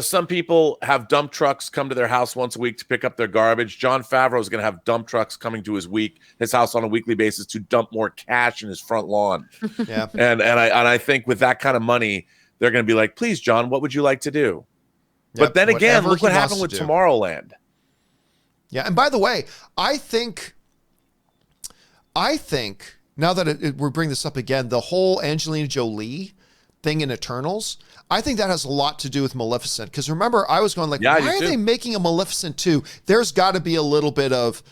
Some people have dump trucks come to their house once a week to pick up their garbage. John Favreau is going to have dump trucks coming to his house on a weekly basis to dump more cash in his front lawn. Yeah. And I think with that kind of money, they're going to be like, please, John, what would you like to do? Yep, but then again, look what happened with Tomorrowland. Yeah. And by the way, I think now that we're bringing this up again, the whole Angelina Jolie thing in Eternals, I think that has a lot to do with Maleficent. Because remember, I was going like, why are they making a Maleficent 2? There's got to be a little bit of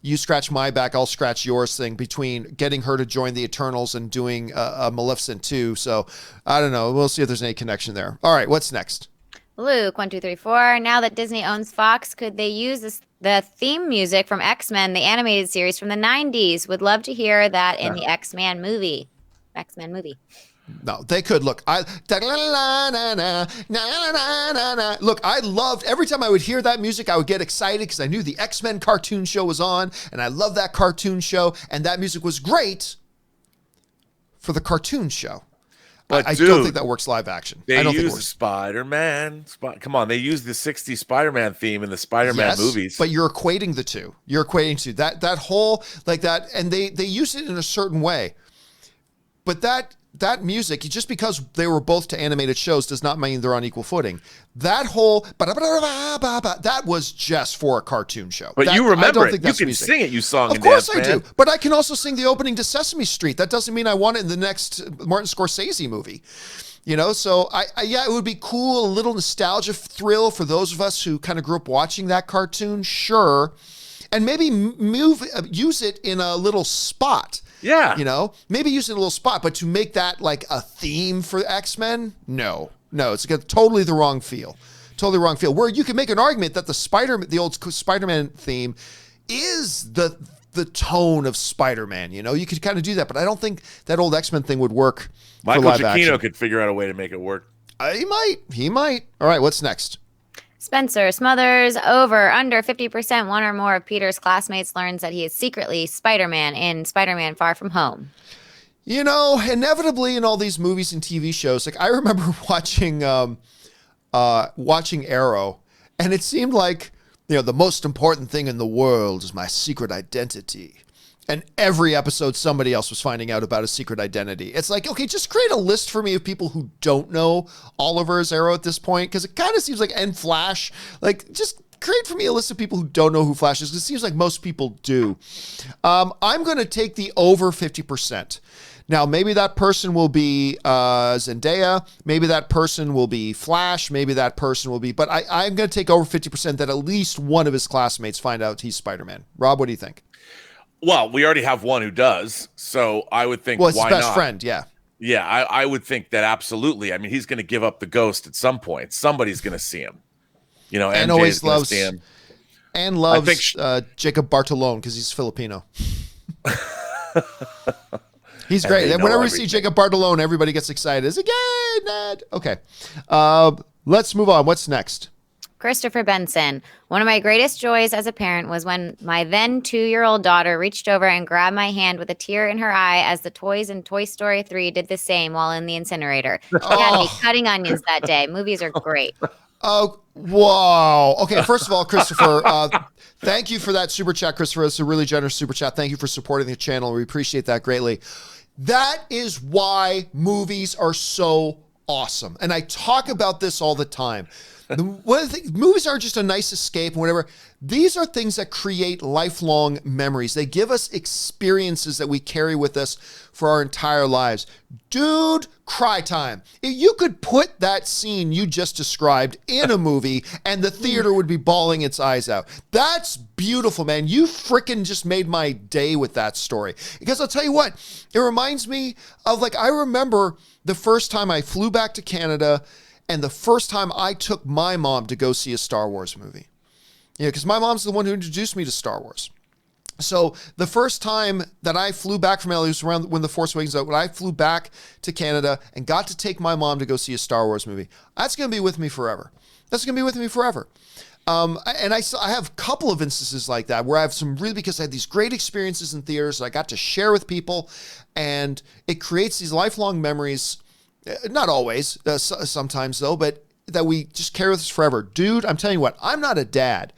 you scratch my back, I'll scratch yours thing between getting her to join the Eternals and doing a Maleficent 2. So I don't know. We'll see if there's any connection there. All right, what's next? Luke, 1, 2, 3, 4. Now that Disney owns Fox, could they use the theme music from X-Men, the animated series from the 90s? Would love to hear that in the X-Men movie. No, they could. Look, look, I loved every time I would hear that music, I would get excited because I knew the X-Men cartoon show was on, and I loved that cartoon show, and that music was great for the cartoon show. But I don't think that works live action. They use Spider-Man. Come on, they use the 60s Spider-Man theme in the Spider-Man movies. But you're equating the two. That whole like that, and they use it in a certain way. But that music, just because they were both to animated shows does not mean they're on equal footing. That whole that was just for a cartoon show. But you remember it. You can sing it, you song and dance. Of course I do. But I can also sing the opening to Sesame Street. That doesn't mean I want it in the next Martin Scorsese movie. So it would be cool, a little nostalgia thrill for those of us who kind of grew up watching that cartoon, sure. And maybe use it in a little spot. Yeah. Maybe use it in a little spot, but to make that like a theme for X-Men, no, it's totally the wrong feel. Totally wrong feel. Where you can make an argument that the old Spider-Man theme is the tone of Spider-Man. You could kind of do that, but I don't think that old X-Men thing would work. Michael for live Giacchino action. could figure out a way to make it work. He might. All right, what's next? Spencer Smothers, over, under 50%, one or more of Peter's classmates learns that he is secretly Spider-Man in Spider-Man Far From Home. Inevitably in all these movies and TV shows, like I remember watching Arrow, and it seemed like, the most important thing in the world is my secret identity. And every episode, somebody else was finding out about a secret identity. It's like, okay, just create a list for me of people who don't know Oliver as Arrow at this point, because it kind of seems like, and Flash, like, just create for me a list of people who don't know who Flash is, because it seems like most people do. I'm going to take the over 50%. Now, maybe that person will be Zendaya. Maybe that person will be Flash. Maybe that person will be, but I'm going to take over 50% that at least one of his classmates find out he's Spider-Man. Rob, what do you think? Well, we already have one who does, so I would think, well, it's why his best not? friend, yeah. Yeah, I would think that absolutely. I mean, he's going to give up the ghost at some point. Somebody's going to see him. And always loves him. And loves Jacob Bartolone because he's Filipino. He's great. And whenever we see Jacob Bartolone, everybody gets excited. Is it gay, Ned? Okay. Let's move on. What's next? Christopher Benson. One of my greatest joys as a parent was when my then 2-year-old daughter reached over and grabbed my hand with a tear in her eye as the toys in Toy Story 3 did the same while in the incinerator. She had me cutting onions that day. Movies are great. Oh, wow. Okay, first of all, Christopher, thank you for that super chat, Christopher. It's a really generous super chat. Thank you for supporting the channel. We appreciate that greatly. That is why movies are so awesome. And I talk about this all the time. Movies aren't just a nice escape and whatever. These are things that create lifelong memories. They give us experiences that we carry with us for our entire lives. Dude, cry time. If you could put that scene you just described in a movie and the theater would be bawling its eyes out. That's beautiful, man. You freaking just made my day with that story. Because I'll tell you what, it reminds me of, I remember the first time I flew back to Canada and the first time I took my mom to go see a Star Wars movie. Because my mom's the one who introduced me to Star Wars. So the first time that I flew back from LA was around when The Force Awakens out, when I flew back to Canada and got to take my mom to go see a Star Wars movie. That's going to be with me forever. And I have a couple of instances like that where I have because I had these great experiences in theaters that I got to share with people, and it creates these lifelong memories. Not always, sometimes though, but that we just carry with us forever. Dude, I'm telling you what, I'm not a dad,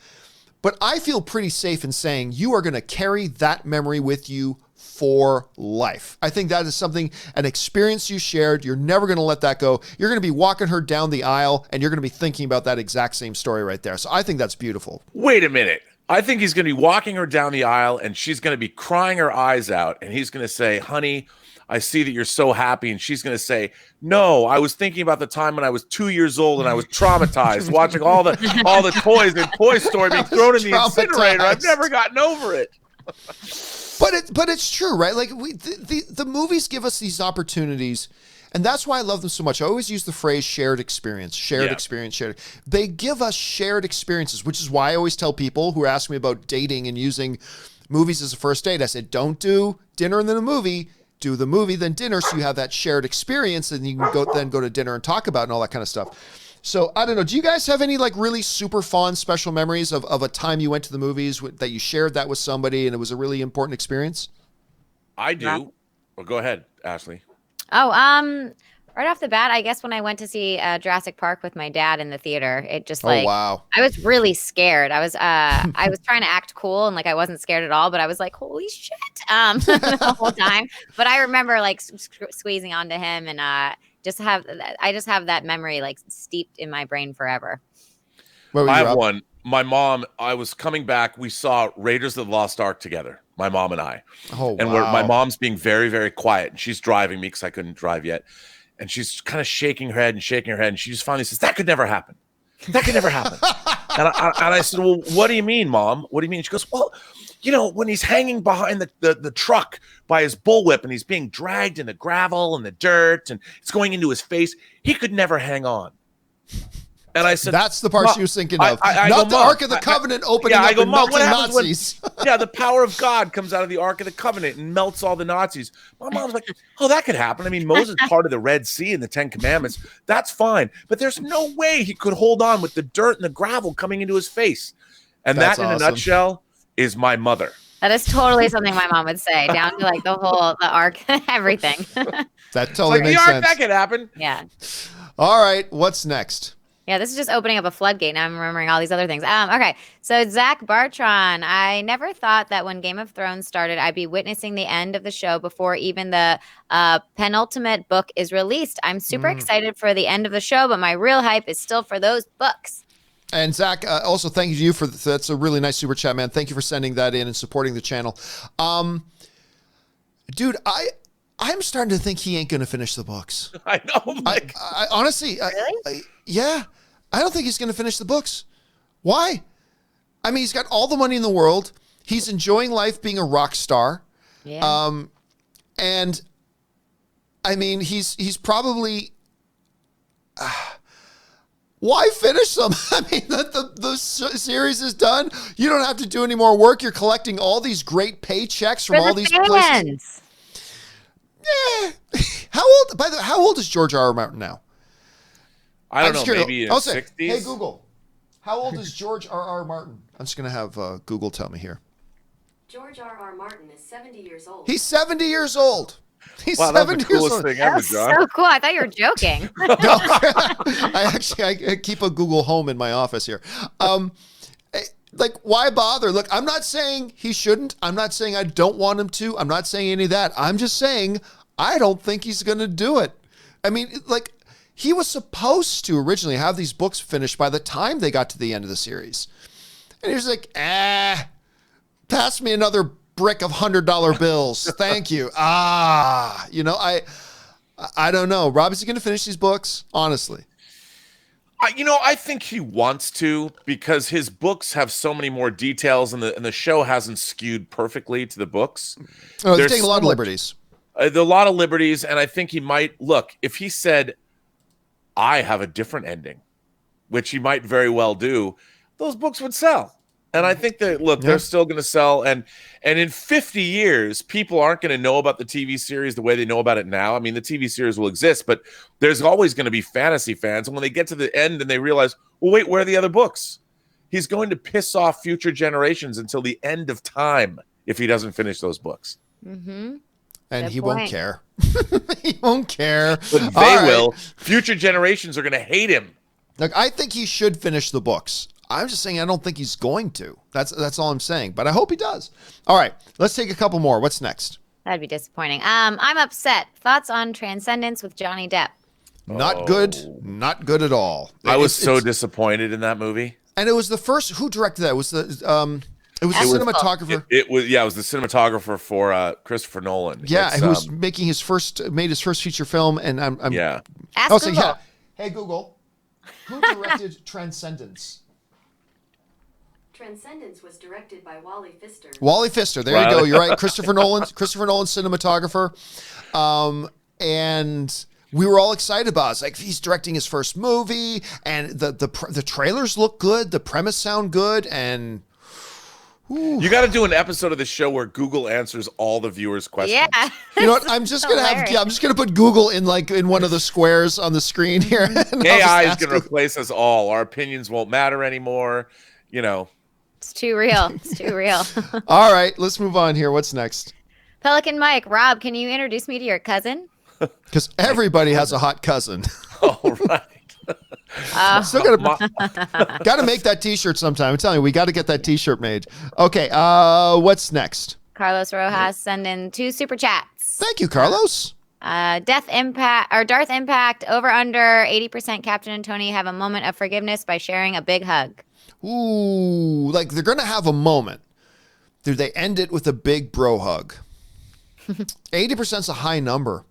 but I feel pretty safe in saying you are going to carry that memory with you for life. I think that is something, an experience you shared. You're never going to let that go. You're going to be walking her down the aisle and you're going to be thinking about that exact same story right there. So I think that's beautiful. Wait a minute. I think he's going to be walking her down the aisle and she's going to be crying her eyes out. And he's going to say, honey, I see that you're so happy. And she's going to say, no, I was thinking about the time when I was 2 years old and I was traumatized watching all the toys in Toy Story being thrown in the incinerator. I've never gotten over it. But it's true, right? Like the movies give us these opportunities, and that's why I love them so much. I always use the phrase shared experience, experience. They give us shared experiences, which is why I always tell people who ask me about dating and using movies as a first date. I said, don't do dinner and then a movie. Do the movie, then dinner, so you have that shared experience, and you can go to dinner and talk about and all that kind of stuff. So I don't know. Do you guys have any like really super fun special memories of a time you went to the movies that you shared that with somebody and it was a really important experience? I do. Well, go ahead, Ashley. Oh, right off the bat, I guess when I went to see Jurassic Park with my dad in the theater, it just like, wow. I was really scared. I was trying to act cool and like I wasn't scared at all, but I was like, holy shit, the whole time. But I remember like squeezing onto him and I just have that memory like steeped in my brain forever. I have one. My mom, I was coming back. We saw Raiders of the Lost Ark together, my mom and I. Oh, and wow. my mom's being very, very quiet. And she's driving me because I couldn't drive yet. And she's kind of shaking her head. And she just finally says, that could never happen. That could never happen. and I said, well, what do you mean, Mom? What do you mean? She goes, well, you know, when he's hanging behind the truck by his bullwhip and he's being dragged in the gravel and the dirt and it's going into his face, he could never hang on. And I said, that's the part she was thinking of. Not the Ark of the Covenant opening up and melting Nazis. The power of God comes out of the Ark of the Covenant and melts all the Nazis. My mom's like, oh, that could happen. I mean, Moses part of the Red Sea and the Ten Commandments. That's fine. But there's no way he could hold on with the dirt and the gravel coming into his face. And that's that, in awesome. A nutshell, is my mother. That is totally something my mom would say, down to like the Ark, everything. That totally makes sense. That could happen. Yeah. All right. What's next? Yeah, this is just opening up a floodgate. Now I'm remembering all these other things. Okay, so Zach Bartron. I never thought that when Game of Thrones started, I'd be witnessing the end of the show before even the penultimate book is released. I'm super excited for the end of the show, but my real hype is still for those books. And Zach, also thank you for that's a really nice super chat, man. Thank you for sending that in and supporting the channel. Dude, I'm starting to think he ain't going to finish the books. I know. I honestly, really? Yeah, I don't think he's going to finish the books. Why? I mean, he's got all the money in the world. He's enjoying life being a rock star. Yeah. And I mean, he's probably. Why finish them? I mean, the series is done. You don't have to do any more work. You're collecting all these great paychecks from all these places. Yeah. How old is George R. R. Martin now? I don't know, maybe in his 60s. Hey, Google, how old is George R. R. Martin? I'm just going to have Google tell me here. George R. R. Martin is 70 years old. He's 70 years old. He's wow, 70 years old. Thing ever, John. So cool. I thought you were joking. No, I keep a Google Home in my office here. Like, why bother? Look, I'm not saying he shouldn't. I'm not saying I don't want him to. I'm not saying any of that. I'm just saying I don't think he's going to do it. I mean, like, he was supposed to originally have these books finished by the time they got to the end of the series. And he was like, pass me another brick of $100 bills. Thank you. You know, I don't know. Rob, is he going to finish these books? Honestly. I think he wants to because his books have so many more details and the show hasn't skewed perfectly to the books. Oh, they're taking a lot of liberties. There are a lot of liberties, and I think he might, look, if he said, I have a different ending, which he might very well do, those books would sell. And I think that, look, they're still going to sell. And in 50 years, people aren't going to know about the TV series the way they know about it now. I mean, the TV series will exist, but there's always going to be fantasy fans. And when they get to the end and they realize, well, wait, where are the other books? He's going to piss off future generations until the end of time if he doesn't finish those books. Mm-hmm. And he won't care. He won't care. But they will. Future generations are going to hate him Like, I think he should finish the books. I'm just saying I don't think he's going to. That's all I'm saying. But I hope he does. All right, let's take a couple more. What's next? That'd be disappointing. I'm upset. Thoughts on Transcendence with Johnny Depp? Not good. Not good at all. I was so disappointed in that movie. And it was the first. Who directed that? It was the cinematographer. It was the cinematographer for Christopher Nolan. Yeah, who was made his first feature film, and I'm yeah. Ask also Google. yeah. Hey Google, who directed Transcendence? Transcendence was directed by Wally Pfister. Wally Pfister. There you go. You're right. Christopher Nolan, cinematographer, and we were all excited about it. It's like he's directing his first movie, and the trailers look good, the premise sound good, and you got to do an episode of the show where Google answers all the viewers' questions. Yeah. you know what? I'm just gonna put Google in one of the squares on the screen here. AI is gonna replace us all. Our opinions won't matter anymore. You know. It's too real. It's too real. All right, let's move on here. What's next? Pelican Mike, Rob, can you introduce me to your cousin? Because everybody has a hot cousin. All right. Still gotta make that T-shirt sometime. I'm telling you, we got to get that T-shirt made. Okay, what's next? Carlos Rojas send in 2 super chats. Thank you, Carlos. Darth Impact over under 80%. Captain and Tony have a moment of forgiveness by sharing a big hug. Ooh, like they're gonna have a moment. Do they end it with a big bro hug? 80% is a high number.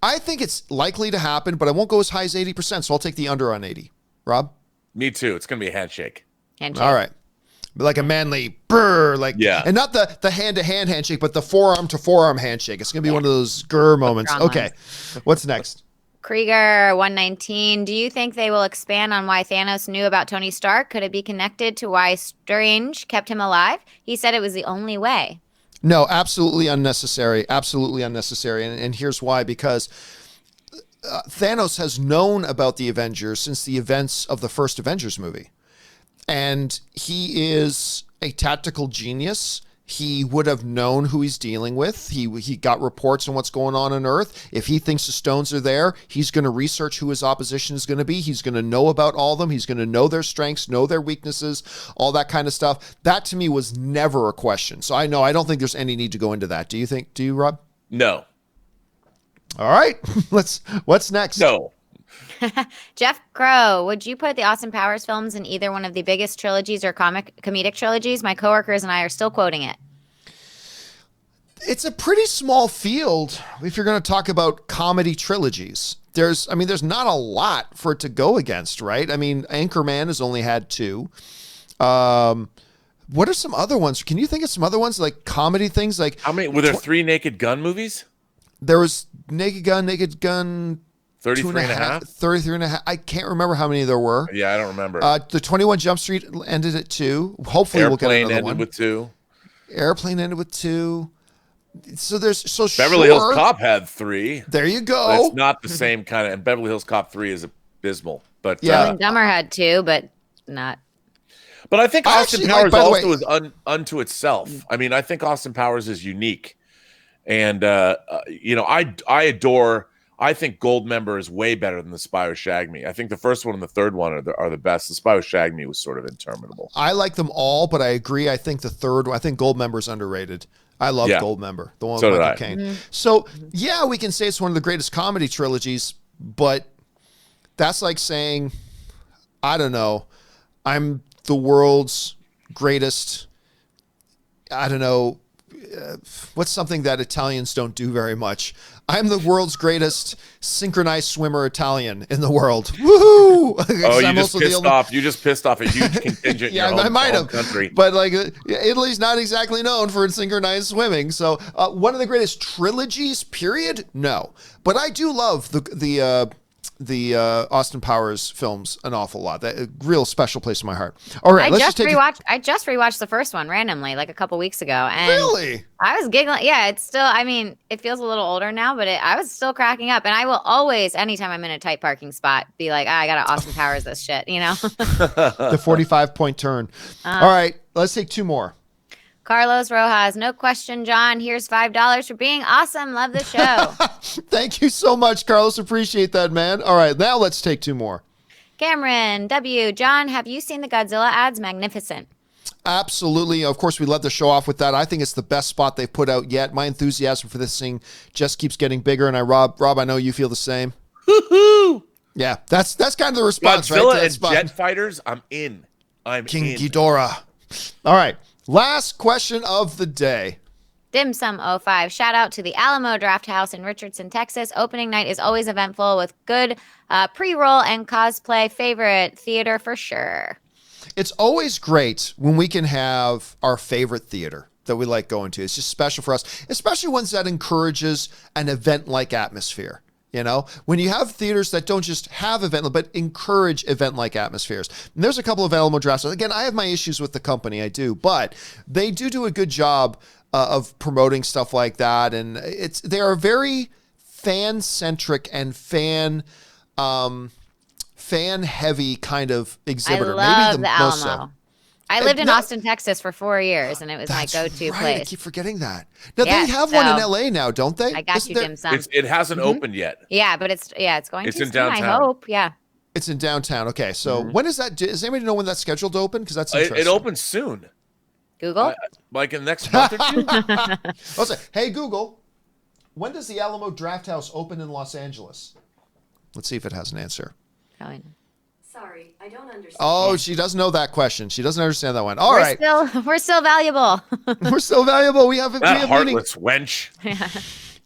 I think it's likely to happen, but I won't go as high as 80%, so I'll take the under on 80. Rob? Me too. It's gonna be a handshake. All right. Like a manly brr, like yeah. And not the hand-to-hand handshake, but the forearm-to-forearm handshake. It's gonna be one of those grr moments. Okay. What's next? Krieger 119. Do you think they will expand on why Thanos knew about Tony Stark? Could it be connected to why Strange kept him alive? He said it was the only way. No, absolutely unnecessary. Absolutely unnecessary. And here's why. Because Thanos has known about the Avengers since the events of the first Avengers movie. And he is a tactical genius. He would have known who he's dealing with. He got reports on what's going on Earth. If he thinks the stones are there, he's going to research who his opposition is going to be. He's going to know about all of them. He's going to know their strengths, know their weaknesses, all that kind of stuff. That to me was never a question. So I don't think there's any need to go into that. Do you, Rob? No. All right. What's next? No. Jeff Crow, would you put the Austin Powers films in either one of the biggest trilogies or comedic trilogies? My coworkers and I are still quoting it. It's a pretty small field if you're going to talk about comedy trilogies. There's not a lot for it to go against, right? I mean, Anchorman has only had 2. What are some other ones? Can you think of some other ones, like comedy things? Like how many were there? 3 Naked Gun movies? There was Naked Gun. 33 and a half? 33 and a half. I can't remember how many there were. Yeah, I don't remember. The 21 Jump Street ended at 2. Hopefully we'll get another one. Airplane ended with 2. So Beverly Hills Cop had 3. There you go. But it's not the same kind of, and Beverly Hills Cop 3 is abysmal. But Dumb and Dumber had 2, but not. But I think Austin Powers also is unto itself. I mean, I think Austin Powers is unique. And, I think Goldmember is way better than The Spy Who Shagged Me. I think the first one and the third one are the best. The Spy Who Shagged Me was sort of interminable. I like them all, but I agree. I think Goldmember is underrated. I love Goldmember, the one with Michael Caine. Mm-hmm. So, yeah, we can say it's one of the greatest comedy trilogies, but that's like saying, I don't know, I'm the world's greatest, I don't know, what's something that Italians don't do very much? I'm the world's greatest synchronized swimmer Italian in the world. Woohoo! You just pissed off a huge contingent in your home country. But like Italy's not exactly known for its synchronized swimming. So one of the greatest trilogies, period? No. But I do love the Austin Powers films an awful lot. That a real special place in my heart. All right, I just rewatched the first one randomly like a couple weeks ago, and really, I was giggling. Yeah, it's still. I mean, it feels a little older now, but I was still cracking up. And I will always, anytime I'm in a tight parking spot, be like, I gotta Austin Powers this shit, you know. The 45-point turn. All right, let's take 2 more. Carlos Rojas, no question, John. Here's $5 for being awesome. Love the show. Thank you so much, Carlos. Appreciate that, man. All right, now let's take 2 more. Cameron W. John, have you seen the Godzilla ads? Magnificent. Absolutely. Of course, we love to show off with that. I think it's the best spot they've put out yet. My enthusiasm for this thing just keeps getting bigger. And Rob, I know you feel the same. Woohoo! Yeah, that's kind of the response, Godzilla right? and jet fighters, I'm in. King in. Ghidorah. All right. Last question of the day. Dim Sum 05. Shout out to the Alamo Draft House in Richardson, Texas. Opening night is always eventful with good pre-roll and cosplay. Favorite theater for sure. It's always great when we can have our favorite theater that we like going to. It's just special for us, especially ones that encourages an event-like atmosphere. You know, when you have theaters that don't just have event, but encourage event-like atmospheres. And there's a couple of Alamo Drafts. Again, I have my issues with the company, I do, but they do a good job of promoting stuff like that. And they are very fan-centric and fan-heavy kind of exhibitor. I love Maybe the most Alamo. so. I lived in Austin, Texas for 4 years, and it was my go-to right. place. I keep forgetting that. Now, Yeah, they have one in so LA now, don't they? I got you, Dim Sum. It hasn't opened yet. Yeah, but it's going It's to in soon, I downtown. hope. Yeah. It's in downtown. Okay, so when is that? Does anybody know when that's scheduled to open? Because that's interesting. It opens soon. Google? Like in the next month or two? I'll say, hey, Google, when does the Alamo Draft House open in Los Angeles? Let's see if it has an answer. Probably not. Sorry, I don't understand. Oh, she doesn't know that question. She doesn't understand that one. All right. We're still valuable. We're still valuable. We have That meaning. heartless wench.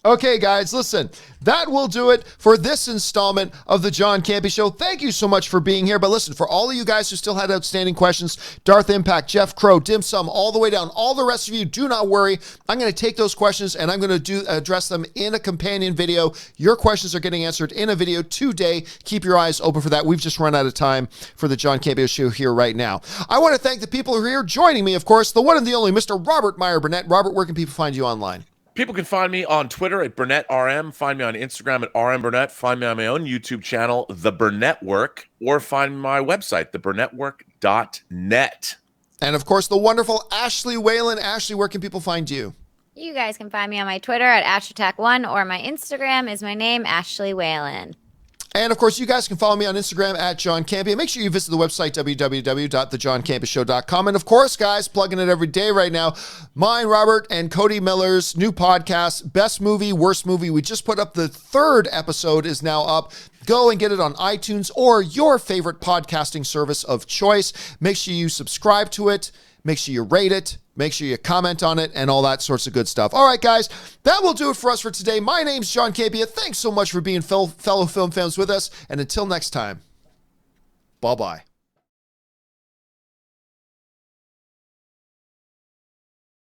Okay, guys, listen, that will do it for this installment of the John Campea Show. Thank you so much for being here. But listen, for all of you guys who still had outstanding questions, Darth Impact, Jeff Crow, Dim Sum, all the way down, all the rest of you, do not worry. I'm going to take those questions and I'm going to address them in a companion video. Your questions are getting answered in a video today. Keep your eyes open for that. We've just run out of time for the John Campea Show here right now. I want to thank the people who are here joining me, of course, the one and the only Mr. Robert Meyer Burnett. Robert, where can people find you online? People can find me on Twitter at BurnettRM, find me on Instagram at RMBurnett, find me on my own YouTube channel, The Burnett Work, or find my website, theburnettwork.net. And of course, the wonderful Ashley Whalen. Ashley, where can people find you? You guys can find me on my Twitter at AshAttack1 or my Instagram is my name, Ashley Whalen. And of course, you guys can follow me on Instagram at John Campea. Make sure you visit the website, www.thejohncampeashow.com. And of course, guys, plugging it every day right now, mine, Robert, and Cody Miller's new podcast, Best Movie, Worst Movie. We just put up the 3rd episode is now up. Go and get it on iTunes or your favorite podcasting service of choice. Make sure you subscribe to it. Make sure you rate it. Make sure you comment on it and all that sorts of good stuff. All right, guys, that will do it for us for today. My name's John Campea. Thanks so much for being fellow film fans with us. And until next time, bye-bye.